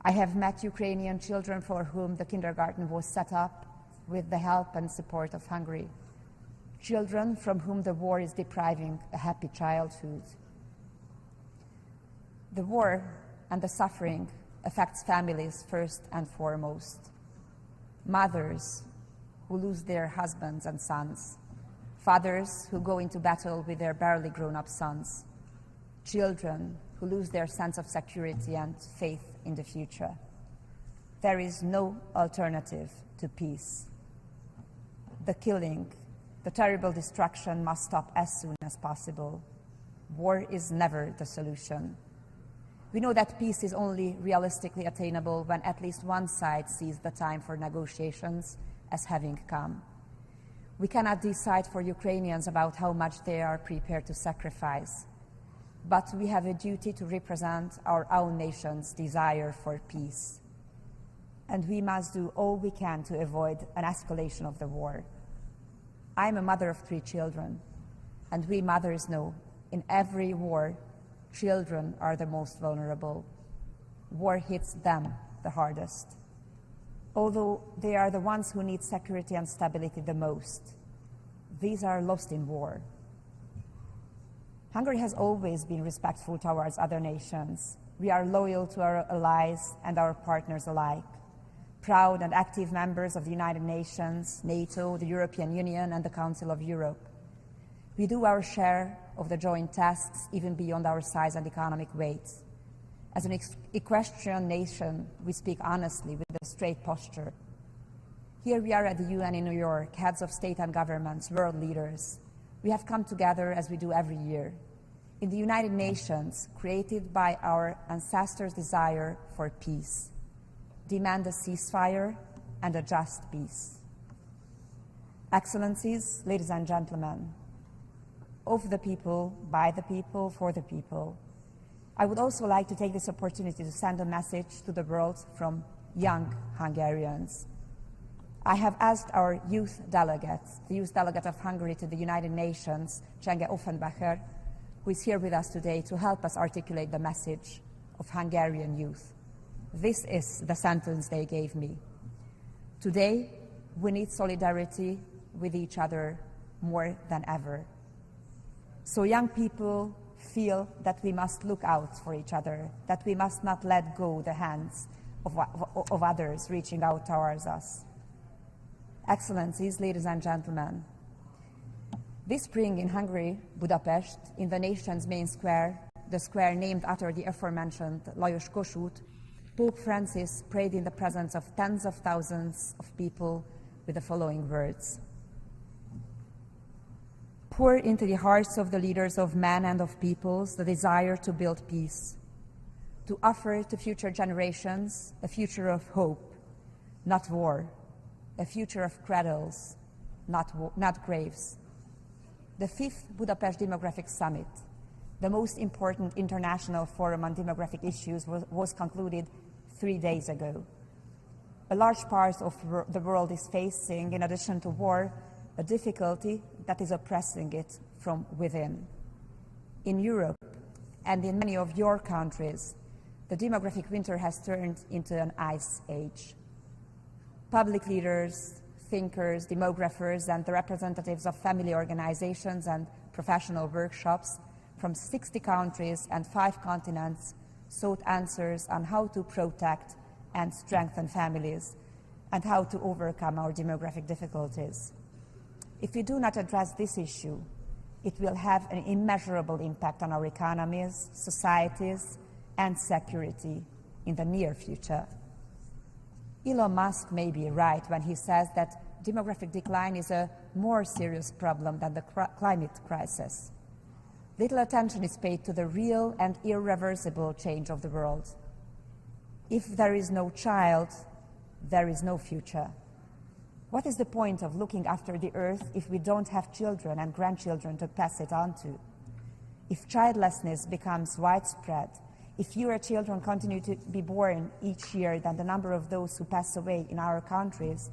I have met Ukrainian children for whom the kindergarten was set up with the help and support of Hungary. children from whom the war is depriving a happy childhood. The war and the suffering affects families first and foremost. Mothers who lose their husbands and sons, fathers who go into battle with their barely grown-up sons, children who lose their sense of security and faith in the future. There is no alternative to peace. The killing, the terrible destruction must stop as soon as possible. War is never the solution. We know that peace is only realistically attainable when at least one side sees the time for negotiations as having come. We cannot decide for Ukrainians about how much they are prepared to sacrifice, but we have a duty to represent our own nation's desire for peace. And we must do all we can to avoid an escalation of the war. I'm a mother of 3 children, and we mothers know in every war, children are the most vulnerable. War hits them the hardest, although they are the ones who need security and stability the most. These are lost in war. Hungary has always been respectful towards other nations. We are loyal to our allies and our partners alike, proud and active members of the United Nations, NATO, the European Union, and the Council of Europe. We do our share of the joint tasks, even beyond our size and economic weight. As an equestrian nation, we speak honestly with a straight posture. Here we are at the UN in New York, heads of state and governments, world leaders. We have come together as we do every year. In the United Nations, created by our ancestors' desire for peace, demand a ceasefire and a just peace. Excellencies, ladies and gentlemen, of the people, by the people, for the people, I would also like to take this opportunity to send a message to the world from young Hungarians. I have asked our youth delegate, the youth delegate of Hungary to the United Nations, Csenge Offenbacher, who is here with us today, to help us articulate the message of Hungarian youth. This is the sentence they gave me. Today, we need solidarity with each other more than ever. So young people feel that we must look out for each other, that we must not let go the hands of others reaching out towards us. Excellencies, ladies and gentlemen, this spring in Hungary, Budapest, in the nation's main square, the square named after the aforementioned Lajos Kossuth, Pope Francis prayed in the presence of tens of thousands of people with the following words: pour into the hearts of the leaders of men and of peoples the desire to build peace, to offer to future generations a future of hope, not war, a future of cradles, not graves. The 5th Budapest Demographic Summit, the most important international forum on demographic issues, was concluded 3 days ago. A large part of the world is facing, in addition to war, a difficulty that is oppressing it from within. In Europe and in many of your countries, the demographic winter has turned into an ice age. Public leaders, thinkers, demographers, and the representatives of family organizations and professional workshops from 60 countries and 5 continents sought answers on how to protect and strengthen families and how to overcome our demographic difficulties. If we do not address this issue, it will have an immeasurable impact on our economies, societies, and security in the near future. Elon Musk may be right when he says that demographic decline is a more serious problem than the climate crisis. Little attention is paid to the real and irreversible change of the world. If there is no child, there is no future. What is the point of looking after the earth if we don't have children and grandchildren to pass it on to? If childlessness becomes widespread, if fewer children continue to be born each year than the number of those who pass away in our countries,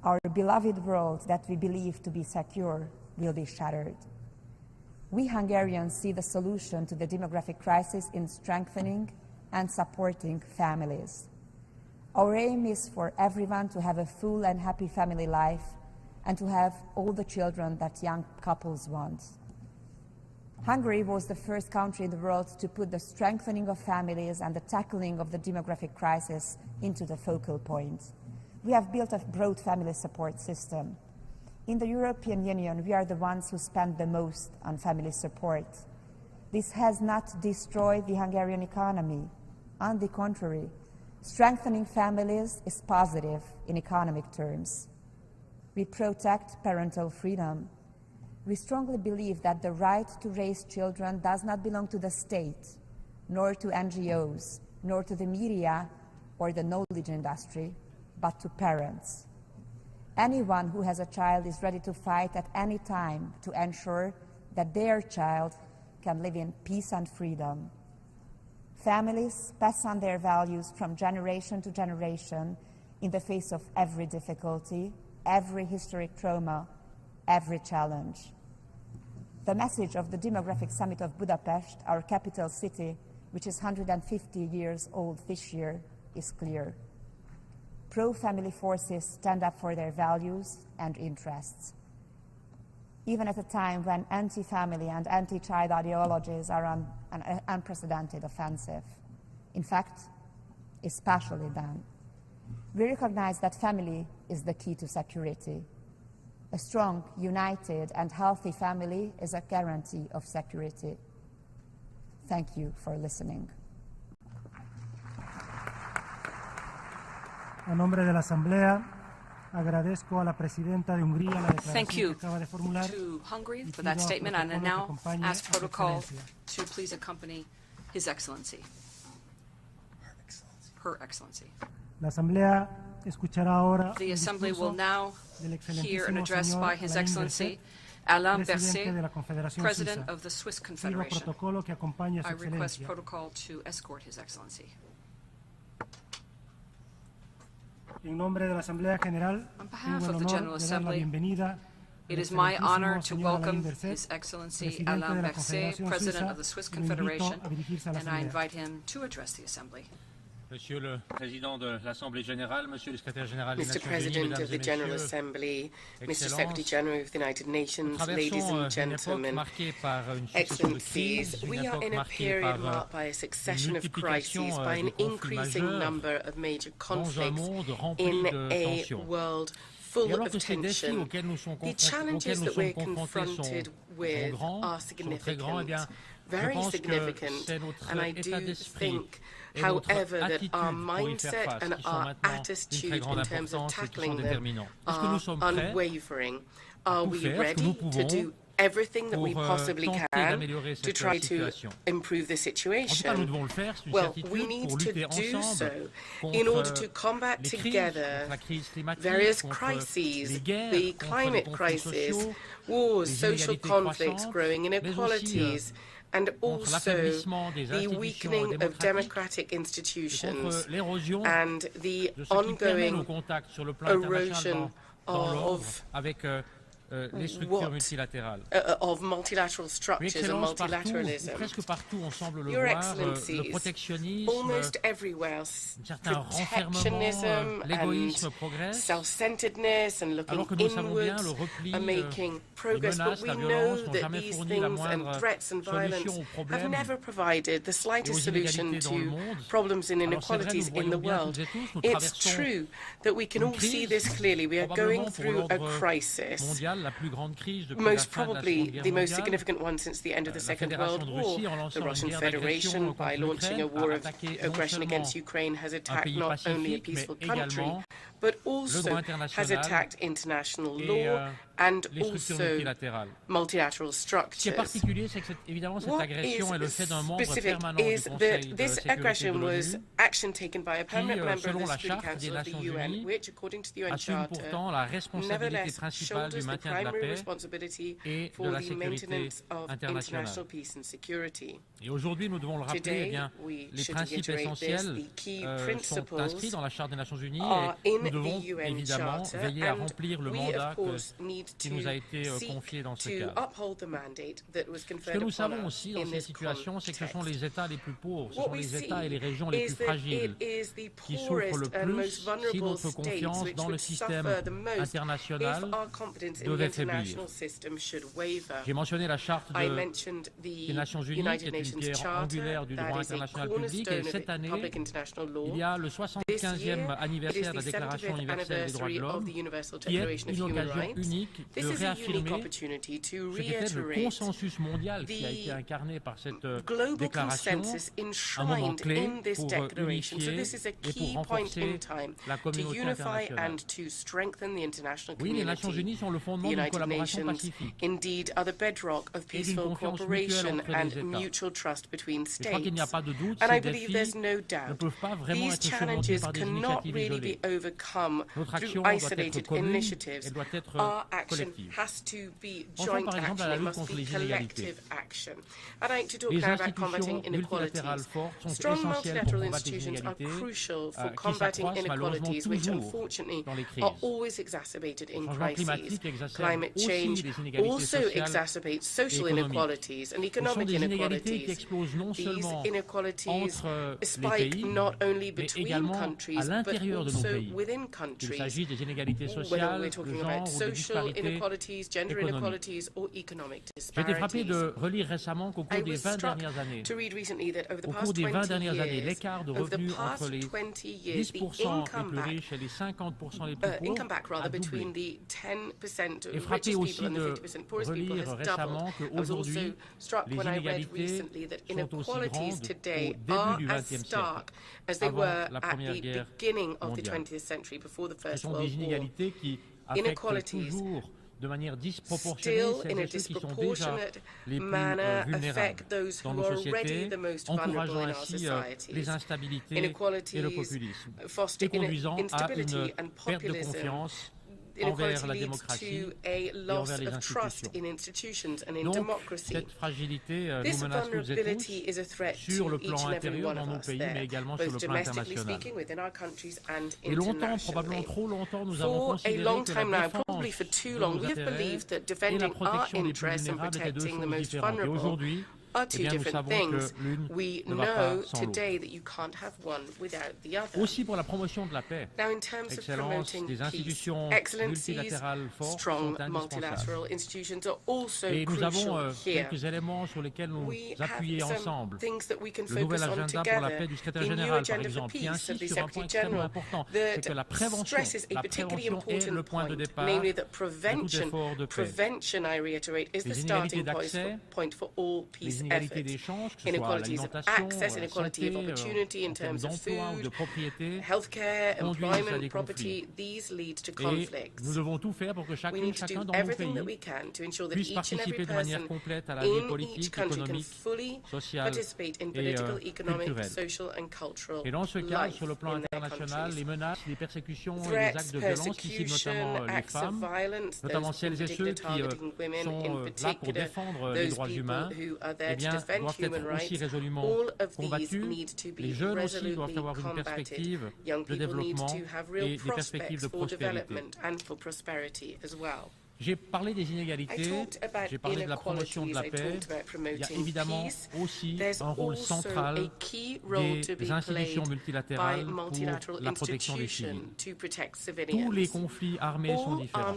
our beloved world that we believe to be secure will be shattered. We Hungarians see the solution to the demographic crisis in strengthening and supporting families. Our aim is for everyone to have a full and happy family life and to have all the children that young couples want. Hungary was the first country in the world to put the strengthening of families and the tackling of the demographic crisis into the focal point. We have built a broad family support system. In the European Union, we are the ones who spend the most on family support. This has not destroyed the Hungarian economy. On the contrary, strengthening families is positive in economic terms. We protect parental freedom. We strongly believe that the right to raise children does not belong to the state, nor to NGOs, nor to the media or the knowledge industry, but to parents. Anyone who has a child is ready to fight at any time to ensure that their child can live in peace and freedom. Families pass on their values from generation to generation in the face of every difficulty, every historic trauma, every challenge. The message of the Demographic Summit of Budapest, our capital city, which is 150 years old this year, is clear. Pro-family forces stand up for their values and interests. Even at a time when anti-family and anti-child ideologies are on an unprecedented offensive. In fact, especially then. We recognize that family is the key to security. A strong, united, and healthy family is a guarantee of security. Thank you for listening. A nombre de la Asamblea, agradezco a la presidenta de Hungría la declaración que acaba de formular. Thank you to Hungary for that statement, and I now ask protocol to please accompany His Excellency. Her Excellency. La Asamblea escuchará ahora The Assembly will now hear an address by His Excellency Alain Berset, President of the Swiss Confederation. I request protocol to escort His Excellency. En nombre de la Asamblea General, on behalf of the General Assembly, it is my honor to welcome His Excellency Alain Berset, President of the Swiss Confederation, and I invite him to address the Assembly. Monsieur le Président de l'Assemblée Générale, Monsieur le Secrétaire Général des Mr. Nations Unies, President Mesdames of the et General Messieurs, Assembly, Mr. Secretary General of the United Nations, ladies and gentlemen, Excellencies, we are in a period marked by a succession of crises, by an increasing number of major conflicts in a world full of tension. The challenges that we're confronted with are significant, very significant, and I do think, however, that our mindset and our attitude in terms of tackling them are unwavering. Are we ready to do everything that we possibly can to try to improve the situation? Well, we need to do so in order to combat together various crises, the climate crisis, wars, social conflicts, growing inequalities, and also the weakening of democratic institutions and the ongoing erosion of of multilateral structures and multilateralism. Your Excellencies, almost everywhere, protectionism and self-centeredness and looking inwards are making progress, but we know that these things and threats and violence have never provided the slightest solution to problems and inequalities in the world. It's true that we can all see this clearly. We are going through a crisis, most probably the most significant one since the end of the Second World War. The Russian Federation, by launching a war of aggression against Ukraine, has attacked not only a peaceful country, but also has attacked international law and also multilateral structures. What is specific is that this aggression was action taken by a permanent member of the Security Council of the UN, which, according to the UN Charter, nevertheless shoulders the primary responsibility for the maintenance of international peace and security. Et aujourd'hui, nous devons le rappeler, eh bien, les principes essentiels sont inscrits dans la Charte des Nations Unies et nous devons évidemment veiller à remplir le mandat qui nous a été confié dans ce cadre. Ce que nous savons aussi dans ces situations, c'est que ce sont les États les plus pauvres, ce sont les États et les régions les plus fragiles qui souffrent le plus si notre confiance dans le système international devait faiblir. J'ai mentionné la Charte des Nations Unies, qui est une pierre angulaire du droit international public, et cette année, il y a le 75e anniversaire de la Déclaration universelle des droits de l'homme, qui est une occasion unique de réaffirmer ce qu'était le consensus mondial qui a été incarné par cette déclaration, un moment clé pour unifier et pour renforcer la communauté internationale. Oui, les Nations Unies sont le fondement d'une collaboration pacifique et d'une confiance mutuelle entre les États. Je crois qu'il n'y a pas de doute, ces défis ne peuvent pas vraiment être surmontés par des initiatives isolées. Notre action doit être commune et doit être collective. Pensons par exemple à la lutte contre les inégalités. Les institutions multilatérales fortes sont essentielles pour combattre les inégalités qui s'accroissent malheureusement toujours dans les crises. Le changement climatique exacerbe aussi les inégalités sociales et économiques. Ce sont des inégalités qui explosent non seulement entre les pays, mais également à l'intérieur de nos pays. Qu'il s'agisse des inégalités sociales, de genre ou de disparités économiques. J'ai été frappé de relire récemment qu'au cours des 20 dernières années, l'écart de revenus entre les 10% les plus riches et les 50% les plus pauvres a doublé. Et frappé aussi de relire récemment qu'aujourd'hui, les inégalités sont aussi grandes au début du XXe siècle, avant la Première Guerre mondiale. Ce sont des inégalités qui affectent toujours de manière disproportionnée celles et ceux qui sont déjà les plus vulnérables dans nos sociétés, encourageant ainsi les instabilités et le populisme, et conduisant à une perte de confiance envers la démocratie et envers les institutions. Donc, cette fragilité nous menace toutes et tous sur le plan intérieur dans nos pays, mais également sur le plan international. Et longtemps, probablement trop longtemps, nous avons considéré que la défense de nos intérêts et la protection des plus vulnérables étaient deux choses différentes. Et aujourd'hui, eh bien, nous savons que l'une ne va pas sans l'autre. Aussi pour la promotion de la paix, Excellence, des institutions multilatérales fortes sont indispensables. Et nous avons quelques éléments sur lesquels nous appuyer ensemble. Le nouvel agenda pour la paix du secrétaire général, par exemple, qui insiste sur un point extrêmement important, c'est que la prévention est le point de départ de tout effort de paix. Les inégalités d'accès, les inégalités d'échange, que ce soit l'alimentation, la santé, en termes d'emploi ou de propriété, conduisent à des conflits. Et nous devons tout faire pour que chacun dans nos pays puisse participer de manière complète à la vie politique, économique, sociale et culturelle. Et dans ce cadre, sur le plan international, les menaces, les persécutions et les actes de violence qui ciblent notamment les femmes, notamment celles et ceux qui sont là pour défendre les droits humains, eh bien, doivent être aussi résolument combattus. Les jeunes aussi doivent avoir une perspective de développement et des perspectives de prospérité. J'ai parlé des inégalités, j'ai parlé de la promotion de la paix. Il y a évidemment aussi un rôle central des institutions multilatérales pour la protection des civils. Tous les conflits armés sont différents,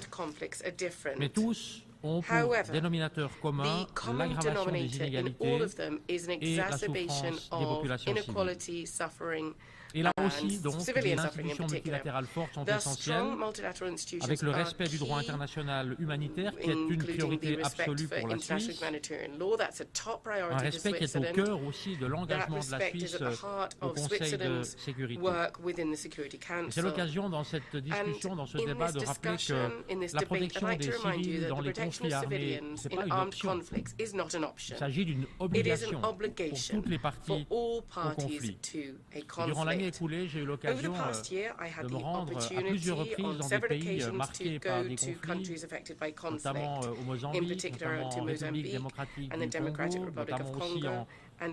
mais tous ont pour dénominateur commun l'aggravation des inégalités et la souffrance des populations civiles. Et là aussi, donc, les institutions multilatérales fortes sont essentielles, avec le respect du droit international humanitaire, qui est une priorité absolue pour la Suisse, un respect qui est au cœur aussi de l'engagement de la Suisse au Conseil de sécurité. C'est l'occasion dans cette discussion, dans ce débat, de rappeler que la protection des civils dans les conflits armés, ce n'est pas une option. Il s'agit d'une obligation pour toutes les parties au conflit. Durant l'année l'année écoulée, j'ai eu l'occasion de me rendre à plusieurs reprises dans des pays marqués par des conflits, notamment au Mozambique, notamment en République démocratique du Congo, notamment aussi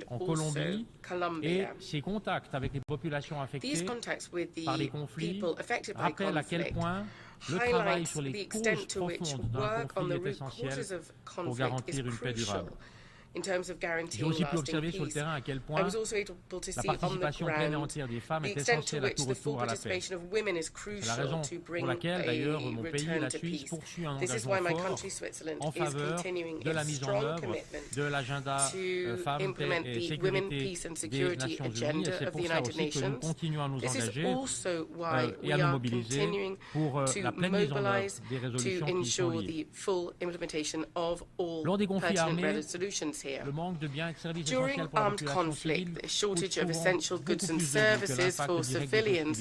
en Colombie. Et ces contacts avec les populations affectées par les conflits rappellent à quel point le travail sur les causes profondes d'un conflit est essentiel pour garantir une paix durable. J'ai aussi pu observer sur le terrain à quel point la participation pleine et entière des femmes est essentielle à tout retour à la paix. C'est la raison pour laquelle, d'ailleurs, mon pays, la Suisse, poursuit un engagement fort en faveur de la mise en œuvre de l'agenda Femmes, Paix et Sécurité des Nations Unies. Et c'est pour ça aussi que nous continuons à nous engager et à nous mobiliser pour la pleine mise en œuvre des résolutions qui y sont liées. Lors des conflits armés, le manque de biens et de services essentiels pour la population civile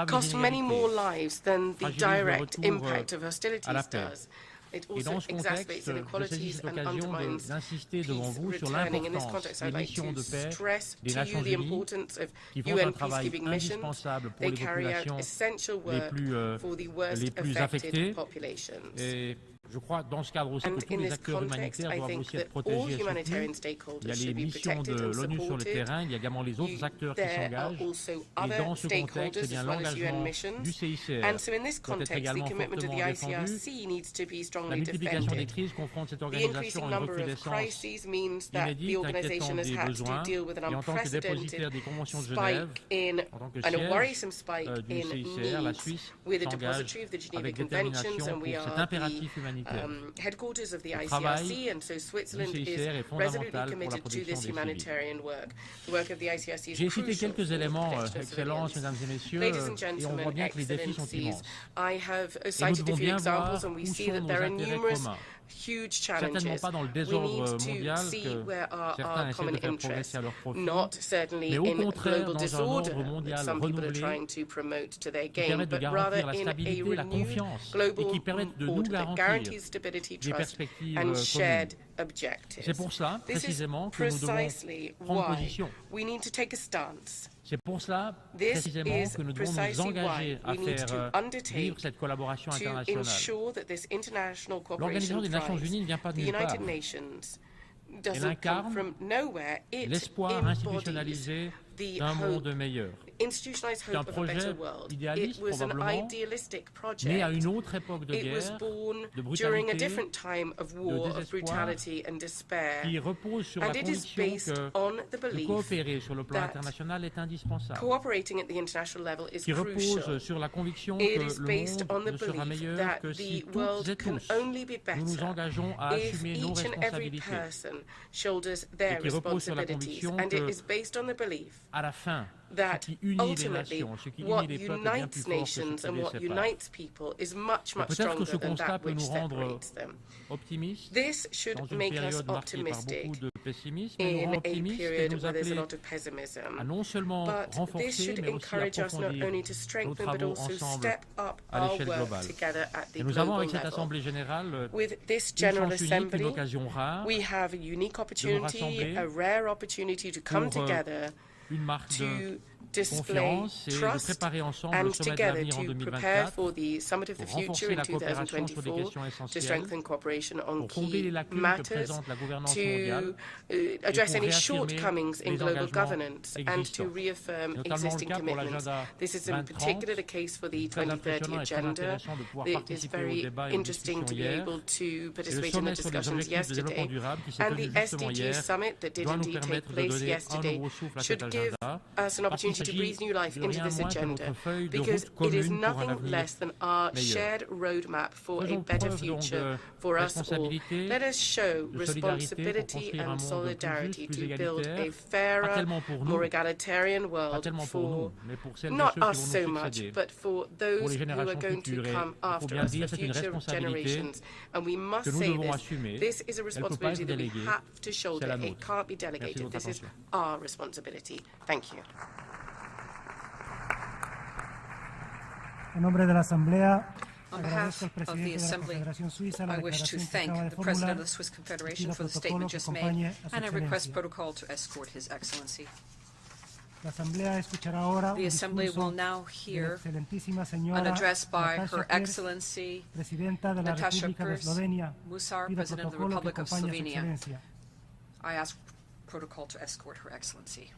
cost many more lives than the direct impact of hostilities does. It also exacerbates inequalities and undermines peace returning. In this context, I'd like to stress to you the importance of UN peacekeeping missions. They carry out essential work for the worst affected populations. Je crois dans ce cadre aussi que tous les acteurs humanitaires doivent aussi être protégés et soutenus. Il y a les missions de l'ONU sur le terrain, il y a également les autres acteurs qui s'engagent. Et dans ce contexte, l'engagement du CICR doit être également fortement défendu. La multiplication des crises confronte cette organisation à une recrudescence inédite, inquiétant des besoins. Et en tant que dépositaire des conventions de Genève, en tant que siège du CICR, la Suisse s'engage avec détermination pour cet impératif humanitaire. Headquarters of the ICRC, and so Switzerland is resolutely committed to this humanitarian work. The work of the ICRC is J'ai cité quelques éléments, Excellences, Mesdames et Messieurs, et on voit bien que les défis sont immenses. I have cited a few examples, and we see that there are numerous huge challenges. We need to see where are our common interests, not certainly in global disorder that some people are trying to promote to their gain, but rather in a renewed global order that guarantees stability, trust, and shared objectives. C'est pour cela, précisément, que nous devons prendre position. We need to take a stance. C'est pour cela, précisément, que nous devons nous engager à faire vivre cette collaboration internationale. L'Organisation des Nations Unies ne vient pas de nulle part. Elle incarne l'espoir institutionnalisé d'un monde meilleur. C'est un projet idéaliste, probablement, né à une autre époque de guerre, de brutalité, de désespoir, qui repose sur la conviction que de coopérer sur le plan international est indispensable, qui repose sur la conviction que le monde ne sera meilleur que si toutes et tous nous nous engageons à assumer nos responsabilités, et qui repose sur la conviction que, à la fin, that ultimately what unites nations and what unites people is much, much stronger than that which separates them. This should make us optimistic in a period where there's a lot of pessimism. But this should encourage us not only to strengthen but also step up our work together at the global level. With this General Assembly, we have a unique opportunity, a rare opportunity to come together to display trust and together to prepare for the Summit of the Future in 2024, to strengthen cooperation on key matters, to address any shortcomings in global governance, and to reaffirm existing commitments. This is in particular the case for the 2030 Agenda. It is very interesting to be able to participate in the discussions yesterday. And the SDG Summit that did indeed take place yesterday should give us an opportunity to breathe new life into this agenda, because it is nothing less than our shared roadmap for a better future for us all. Let us show responsibility and solidarity to build a fairer, more egalitarian world for not us so much, but for those who are going to come after us, the future generations. And we must say this is a responsibility that we have to shoulder. It can't be delegated. This is our responsibility. Thank you. En nombre de la Asamblea, on behalf of the Assembly, I wish to thank the President of the Swiss Confederation for the statement just made, and I request protocol to escort His Excellency. The Assembly will now hear an address by Her Excellency Natasha Musar, President of the Republic of Slovenia. I ask protocol to escort Her Excellency.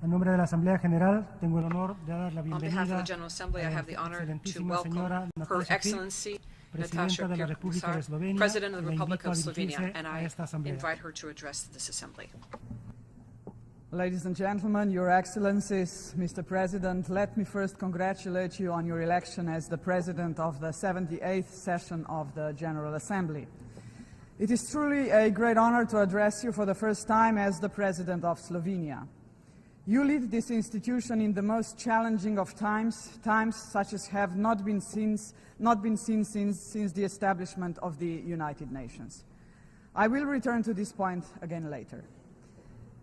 En nombre de la Asamblea General, tengo el honor de dar la On behalf of the bienvenida General Assembly, I have the honor to excelentísima welcome señora Her Natasha Excellency Presidenta Natasha de la República de Musar, Eslovenia, President of the la Republic invito of a Slovenia, dirigirse and a I esta asamblea. invite her to address this assembly. Ladies and gentlemen, Your Excellencies, Mr. President, let me first congratulate you on your election as the President of the 78th session of the General Assembly. It is truly a great honor to address you for the first time as the President of Slovenia. You lead this institution in the most challenging of times such as have not been seen since the establishment of the United Nations. I will return to this point again later.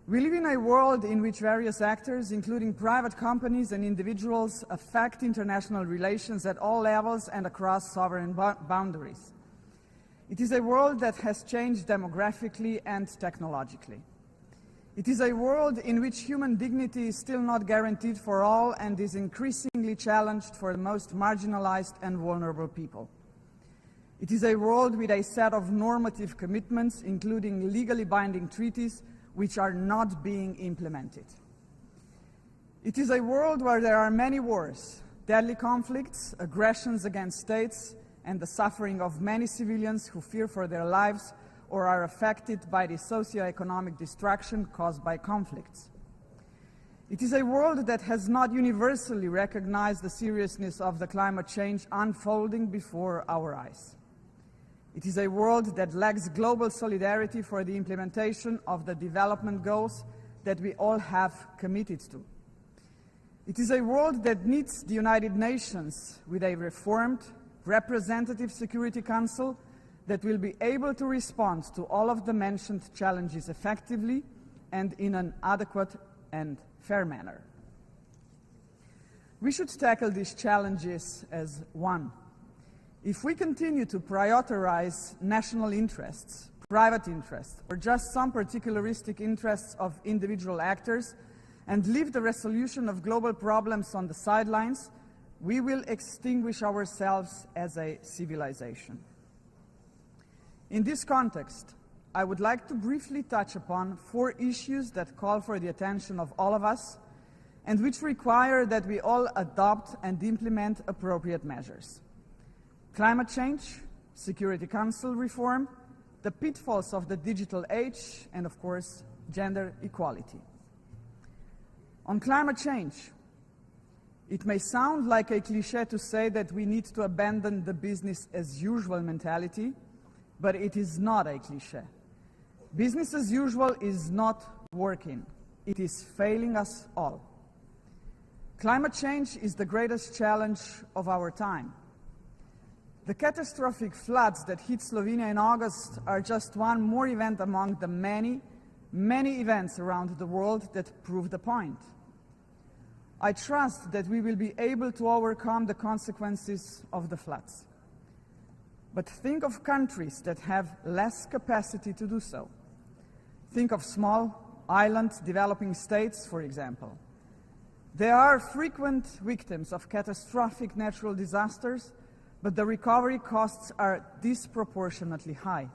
We live in a world in which various actors, including private companies and individuals, affect international relations at all levels and across sovereign boundaries. It is a world that has changed demographically and technologically. It is a world in which human dignity is still not guaranteed for all and is increasingly challenged for the most marginalized and vulnerable people. It is a world with a set of normative commitments, including legally binding treaties, which are not being implemented. It is a world where there are many wars, deadly conflicts, aggressions against states, and the suffering of many civilians who fear for their lives or are affected by the socio-economic destruction caused by conflicts. It is a world that has not universally recognized the seriousness of the climate change unfolding before our eyes. It is a world that lacks global solidarity for the implementation of the development goals that we all have committed to. It is a world that needs the United Nations with a reformed, representative Security Council that will be able to respond to all of the mentioned challenges effectively and in an adequate and fair manner. We should tackle these challenges as one. If we continue to prioritize national interests, private interests, or just some particularistic interests of individual actors and leave the resolution of global problems on the sidelines, we will extinguish ourselves as a civilization. In this context, I would like to briefly touch upon 4 issues that call for the attention of all of us and which require that we all adopt and implement appropriate measures. Climate change, Security Council reform, the pitfalls of the digital age, and of course, gender equality. On climate change, it may sound like a cliché to say that we need to abandon the business as usual mentality, but it is not a cliché. Business as usual is not working. It is failing us all. Climate change is the greatest challenge of our time. The catastrophic floods that hit Slovenia in August are just one more event among the many, many events around the world that prove the point. I trust that we will be able to overcome the consequences of the floods. But think of countries that have less capacity to do so. Think of small island developing states, for example. They are frequent victims of catastrophic natural disasters, but the recovery costs are disproportionately high.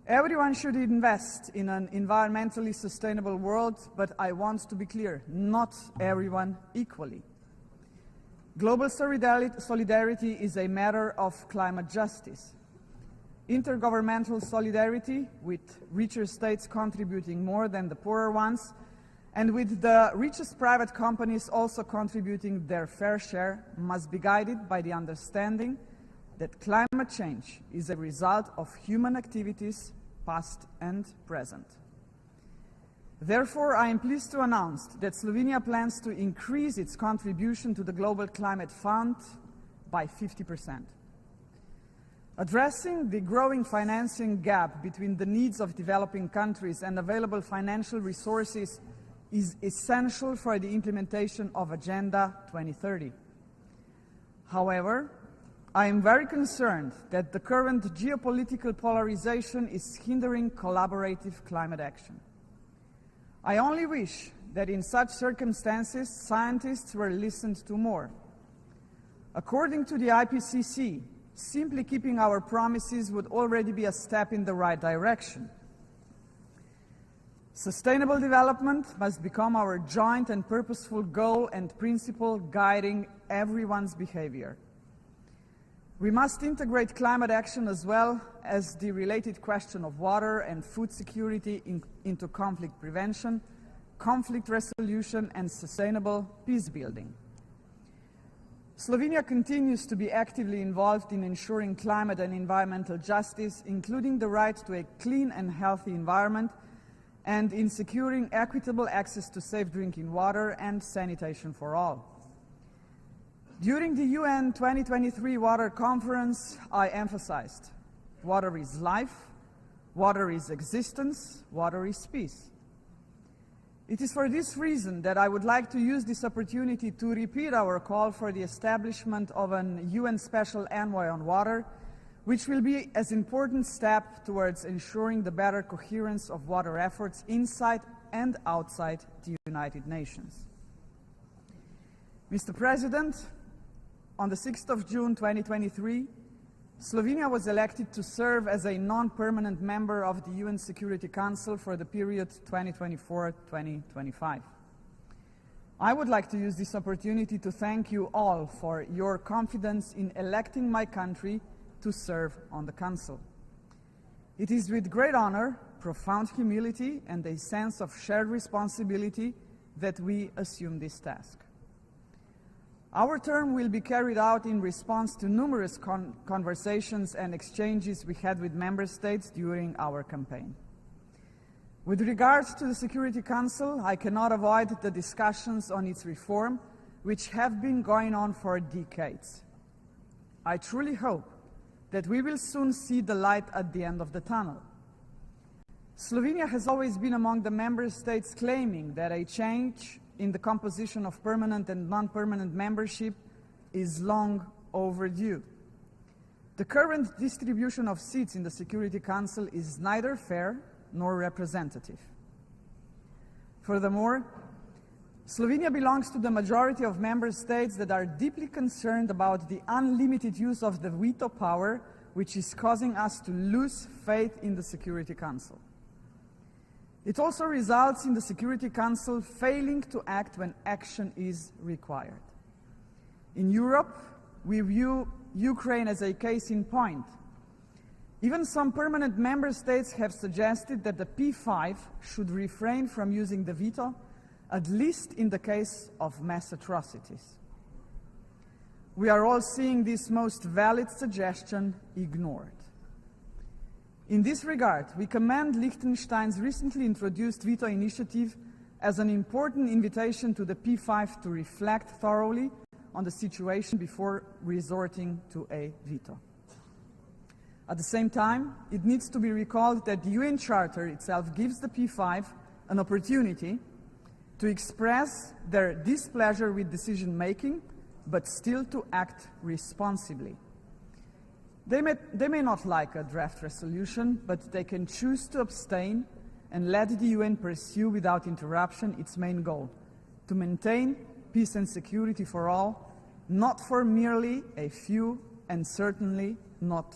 Everyone should invest in an environmentally sustainable world, but I want to be clear, not everyone equally. Global solidarity is a matter of climate justice. Intergovernmental solidarity, with richer states contributing more than the poorer ones, and with the richest private companies also contributing their fair share, must be guided by the understanding that climate change is a result of human activities, past and present. Therefore, I am pleased to announce that Slovenia plans to increase its contribution to the Global Climate Fund by 50%. Addressing the growing financing gap between the needs of developing countries and available financial resources is essential for the implementation of Agenda 2030. However, I am very concerned that the current geopolitical polarization is hindering collaborative climate action. I only wish that in such circumstances, scientists were listened to more. According to the IPCC, simply keeping our promises would already be a step in the right direction. Sustainable development must become our joint and purposeful goal and principle guiding everyone's behavior. We must integrate climate action as well as the related question of water and food security into conflict prevention, conflict resolution, and sustainable peace building. Slovenia continues to be actively involved in ensuring climate and environmental justice, including the right to a clean and healthy environment, and in securing equitable access to safe drinking water and sanitation for all. During the UN 2023 Water Conference, I emphasized, water is life, water is existence, water is peace. It is for this reason that I would like to use this opportunity to repeat our call for the establishment of an UN Special Envoy on Water, which will be an important step towards ensuring the better coherence of water efforts inside and outside the United Nations. Mr. President, on the 6th of June 2023, Slovenia was elected to serve as a non-permanent member of the UN Security Council for the period 2024-2025. I would like to use this opportunity to thank you all for your confidence in electing my country to serve on the Council. It is with great honor, profound humility, and a sense of shared responsibility that we assume this task. Our term will be carried out in response to numerous conversations and exchanges we had with member states during our campaign. With regards to the Security Council, I cannot avoid the discussions on its reform, which have been going on for decades. I truly hope that we will soon see the light at the end of the tunnel. Slovenia has always been among the member states claiming that a change in the composition of permanent and non-permanent membership is long overdue. The current distribution of seats in the Security Council is neither fair nor representative. Furthermore, Slovenia belongs to the majority of member states that are deeply concerned about the unlimited use of the veto power, which is causing us to lose faith in the Security Council. It also results in the Security Council failing to act when action is required. In Europe, we view Ukraine as a case in point. Even some permanent member states have suggested that the P5 should refrain from using the veto, at least in the case of mass atrocities. We are all seeing this most valid suggestion ignored. In this regard, we commend Liechtenstein's recently introduced veto initiative as an important invitation to the P5 to reflect thoroughly on the situation before resorting to a veto. At the same time, it needs to be recalled that the UN Charter itself gives the P5 an opportunity to express their displeasure with decision-making, but still to act responsibly. They may not like a draft resolution, but they can choose to abstain and let the UN pursue without interruption its main goal, to maintain peace and security for all, not for merely a few, and certainly not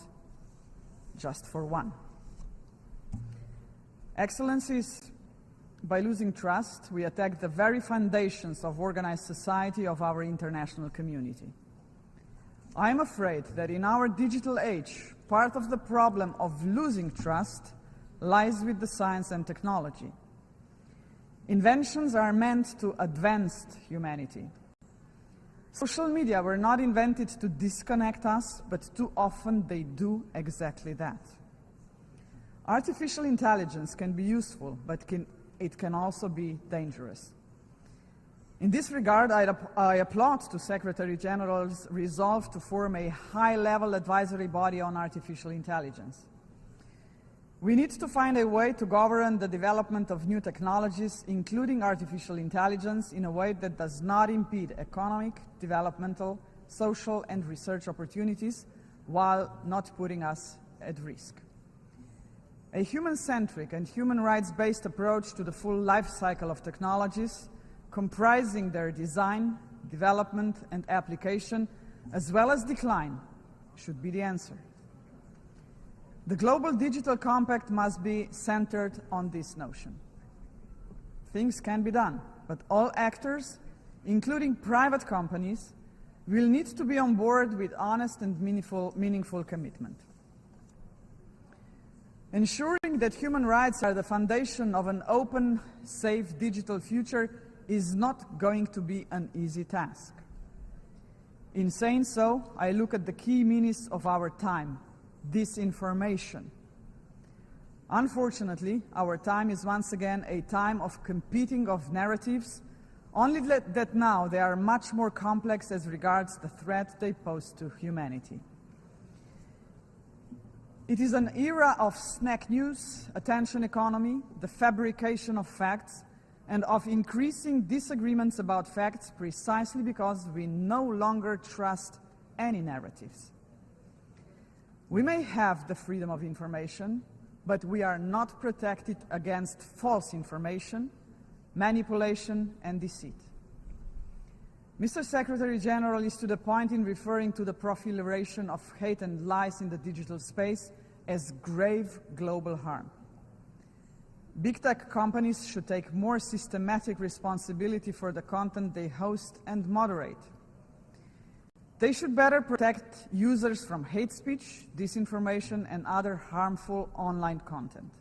just for one. Excellencies, by losing trust, we attack the very foundations of organized society of our international community. I am afraid that in our digital age, part of the problem of losing trust lies with the science and technology. Inventions are meant to advance humanity. Social media were not invented to disconnect us, but too often they do exactly that. Artificial intelligence can be useful, but it can also be dangerous. In this regard, I applaud to Secretary General's resolve to form a high-level advisory body on artificial intelligence. We need to find a way to govern the development of new technologies, including artificial intelligence, in a way that does not impede economic, developmental, social and research opportunities while not putting us at risk. A human-centric and human rights-based approach to the full life cycle of technologies, comprising their design, development, and application, as well as decline, should be the answer. The Global Digital Compact must be centered on this notion. Things can be done, but all actors, including private companies, will need to be on board with honest and meaningful commitment. Ensuring that human rights are the foundation of an open, safe digital future is not going to be an easy task. In saying so, I look at the key menace of our time: disinformation. Unfortunately, our time is once again a time of competing of narratives, only that now they are much more complex as regards the threat they pose to humanity. It is an era of snack news, attention economy, the fabrication of facts, and of increasing disagreements about facts precisely because we no longer trust any narratives. We may have the freedom of information, but we are not protected against false information, manipulation, and deceit. Mr. Secretary General is to the point in referring to the proliferation of hate and lies in the digital space as grave global harm. Big tech companies should take more systematic responsibility for the content they host and moderate. They should better protect users from hate speech, disinformation, and other harmful online content.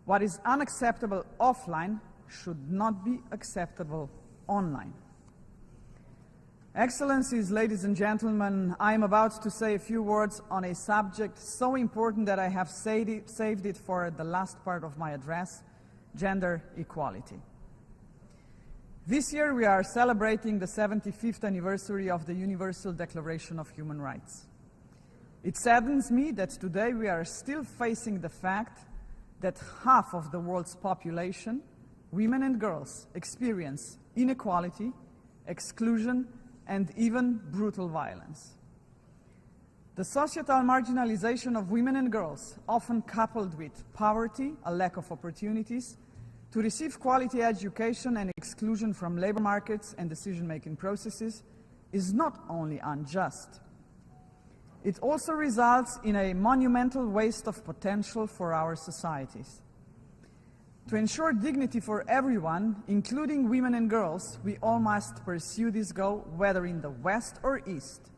What is unacceptable offline should not be acceptable online. Excellencies, ladies and gentlemen, I am about to say a few words on a subject so important that I have saved it for the last part of my address: gender equality. This year we are celebrating the 75th anniversary of the Universal Declaration of Human Rights. It saddens me that today we are still facing the fact that half of the world's population, women and girls, experience inequality, exclusion, and even brutal violence. The societal marginalization of women and girls, often coupled with poverty, a lack of opportunities to receive quality education, and exclusion from labor markets and decision-making processes, is not only unjust. It also results in a monumental waste of potential for our societies. To ensure dignity for everyone, including women and girls, we all must pursue this goal, whether in the West or East,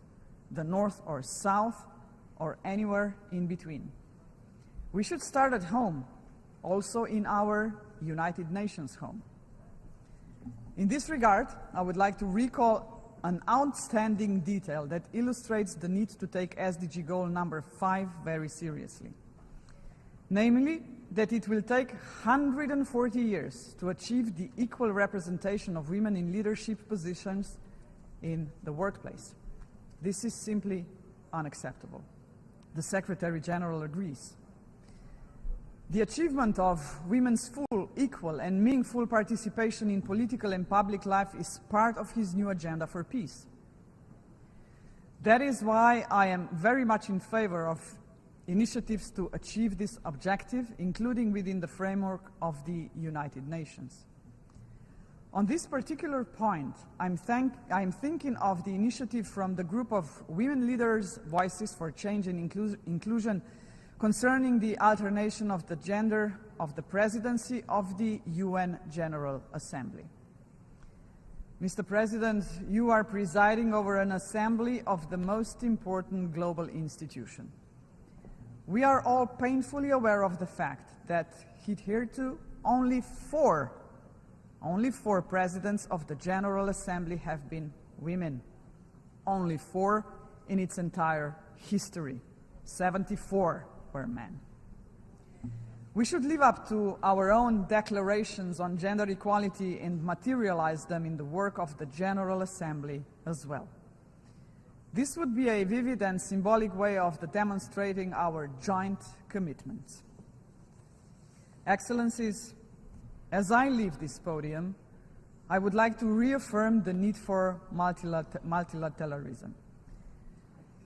the North or South, or anywhere in between. We should start at home, also in our United Nations home. In this regard, I would like to recall an outstanding detail that illustrates the need to take SDG goal number 5 very seriously. Namely, that it will take 140 years to achieve the equal representation of women in leadership positions in the workplace. This is simply unacceptable. The Secretary General agrees. The achievement of women's full, equal, and meaningful participation in political and public life is part of his new agenda for peace. That is why I am very much in favor of initiatives to achieve this objective, including within the framework of the United Nations. On this particular point, I'm thinking of the initiative from the group of women leaders, Voices for Change and Inclusion, concerning the alternation of the gender of the presidency of the UN General Assembly. Mr. President, you are presiding over an assembly of the most important global institution. We are all painfully aware of the fact that hitherto only four presidents of the General Assembly have been women. Only 4 in its entire history. 74 were men. We should live up to our own declarations on gender equality and materialize them in the work of the General Assembly as well. This would be a vivid and symbolic way of demonstrating our joint commitments. Excellencies, as I leave this podium, I would like to reaffirm the need for multilateralism.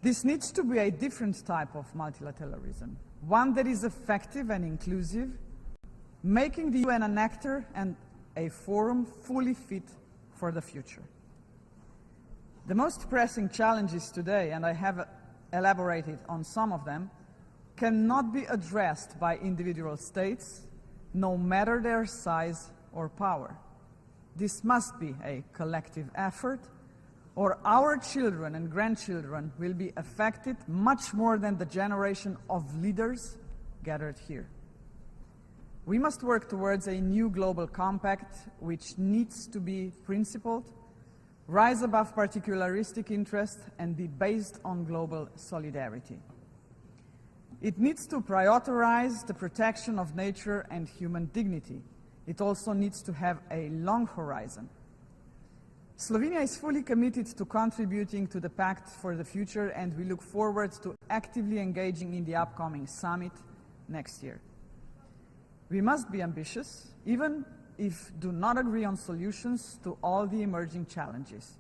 This needs to be a different type of multilateralism, one that is effective and inclusive, making the UN an actor and a forum fully fit for the future. The most pressing challenges today, and I have elaborated on some of them, cannot be addressed by individual states, no matter their size or power. This must be a collective effort, or our children and grandchildren will be affected much more than the generation of leaders gathered here. We must work towards a new global compact which needs to be principled, rise above particularistic interest, and be based on global solidarity. It needs to prioritize the protection of nature and human dignity. It also needs to have a long horizon. Slovenia is fully committed to contributing to the Pact for the Future, and we look forward to actively engaging in the upcoming summit next year. We must be ambitious, even if do not agree on solutions to all the emerging challenges.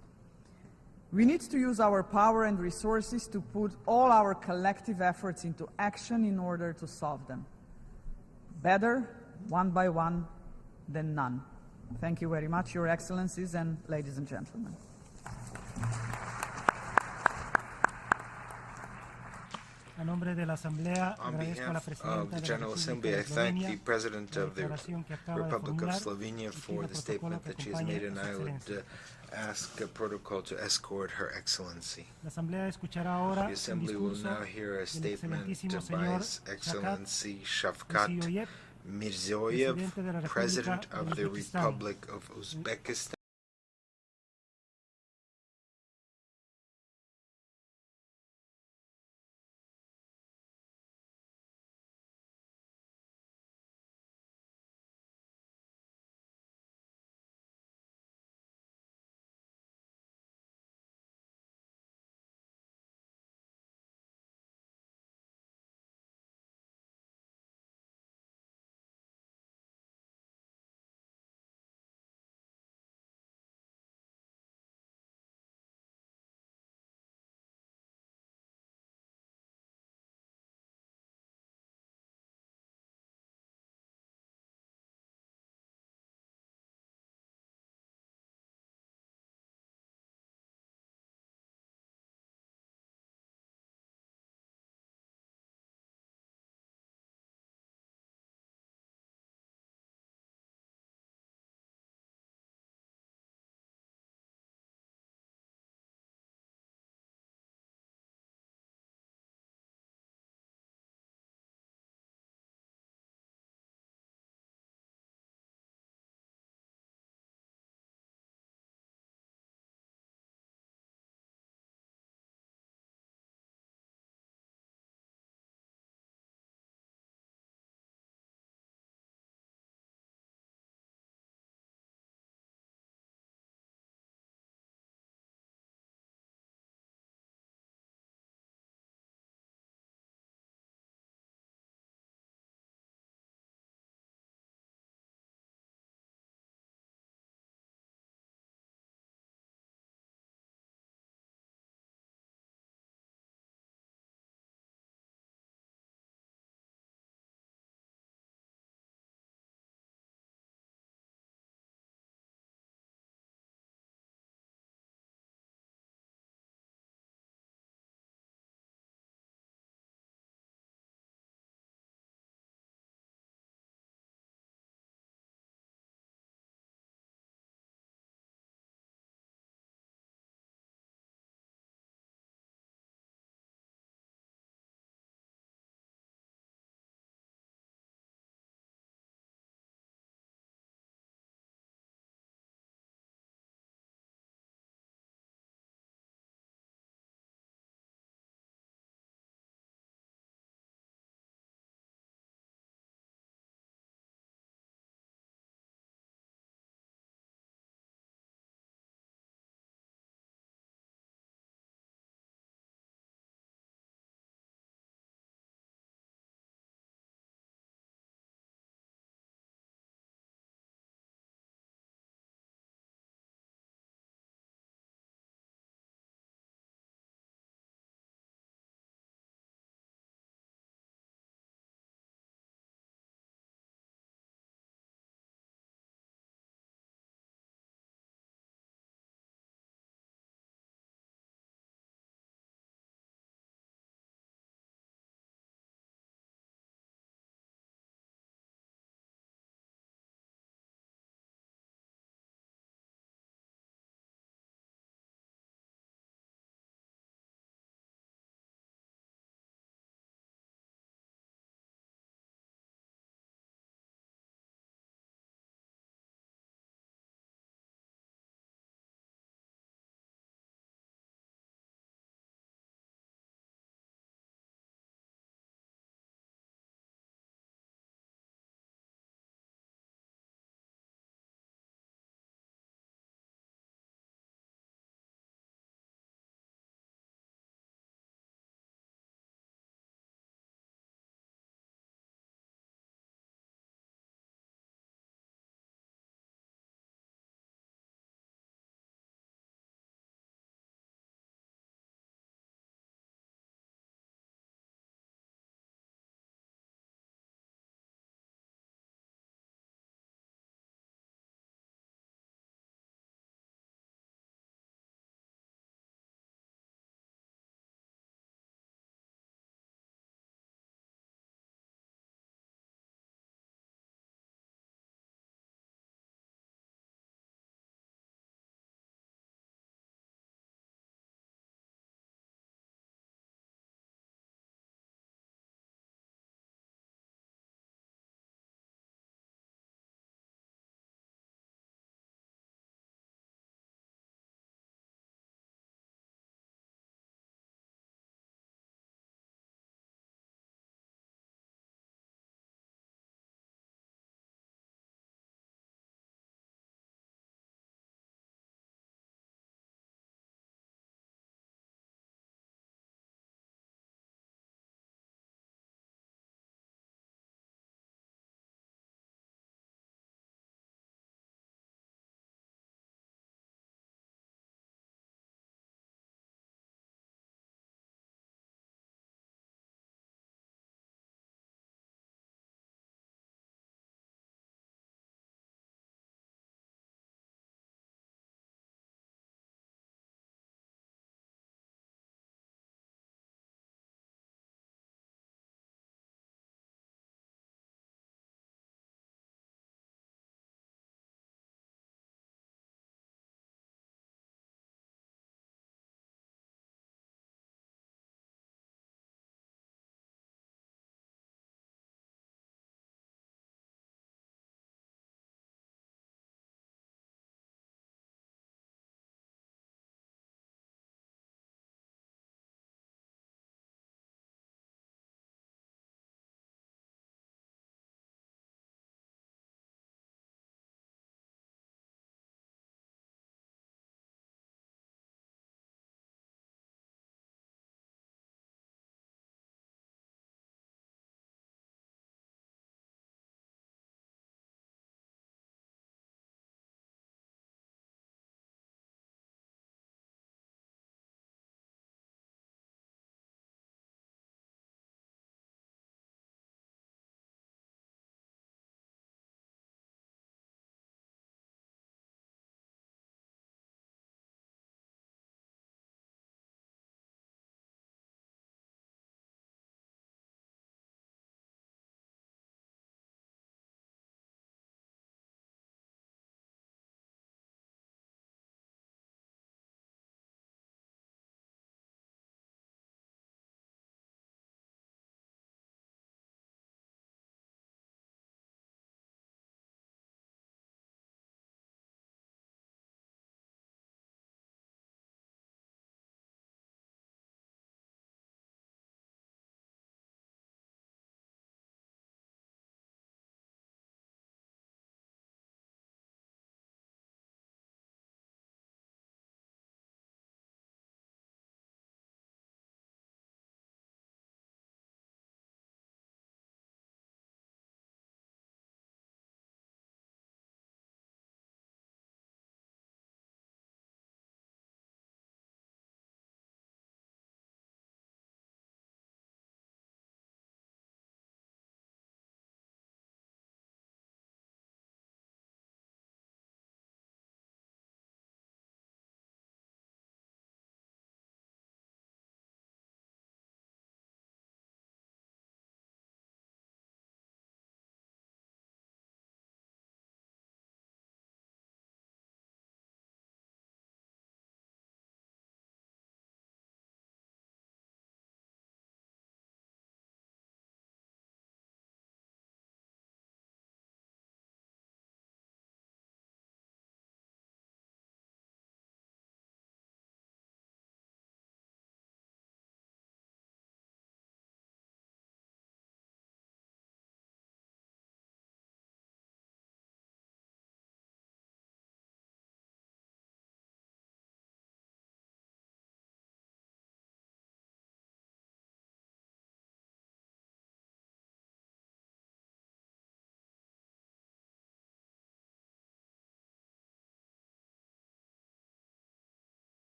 We need to use our power and resources to put all our collective efforts into action in order to solve them. Better, one by one, than none. Thank you very much, Your Excellencies and ladies and gentlemen. On behalf of the General Assembly, I thank the President of the Republic of Slovenia for the statement that she has made, and I would ask a protocol to escort Her Excellency. The Assembly will now hear a statement by His Excellency Shavkat Mirziyoyev, President of the Republic of Uzbekistan.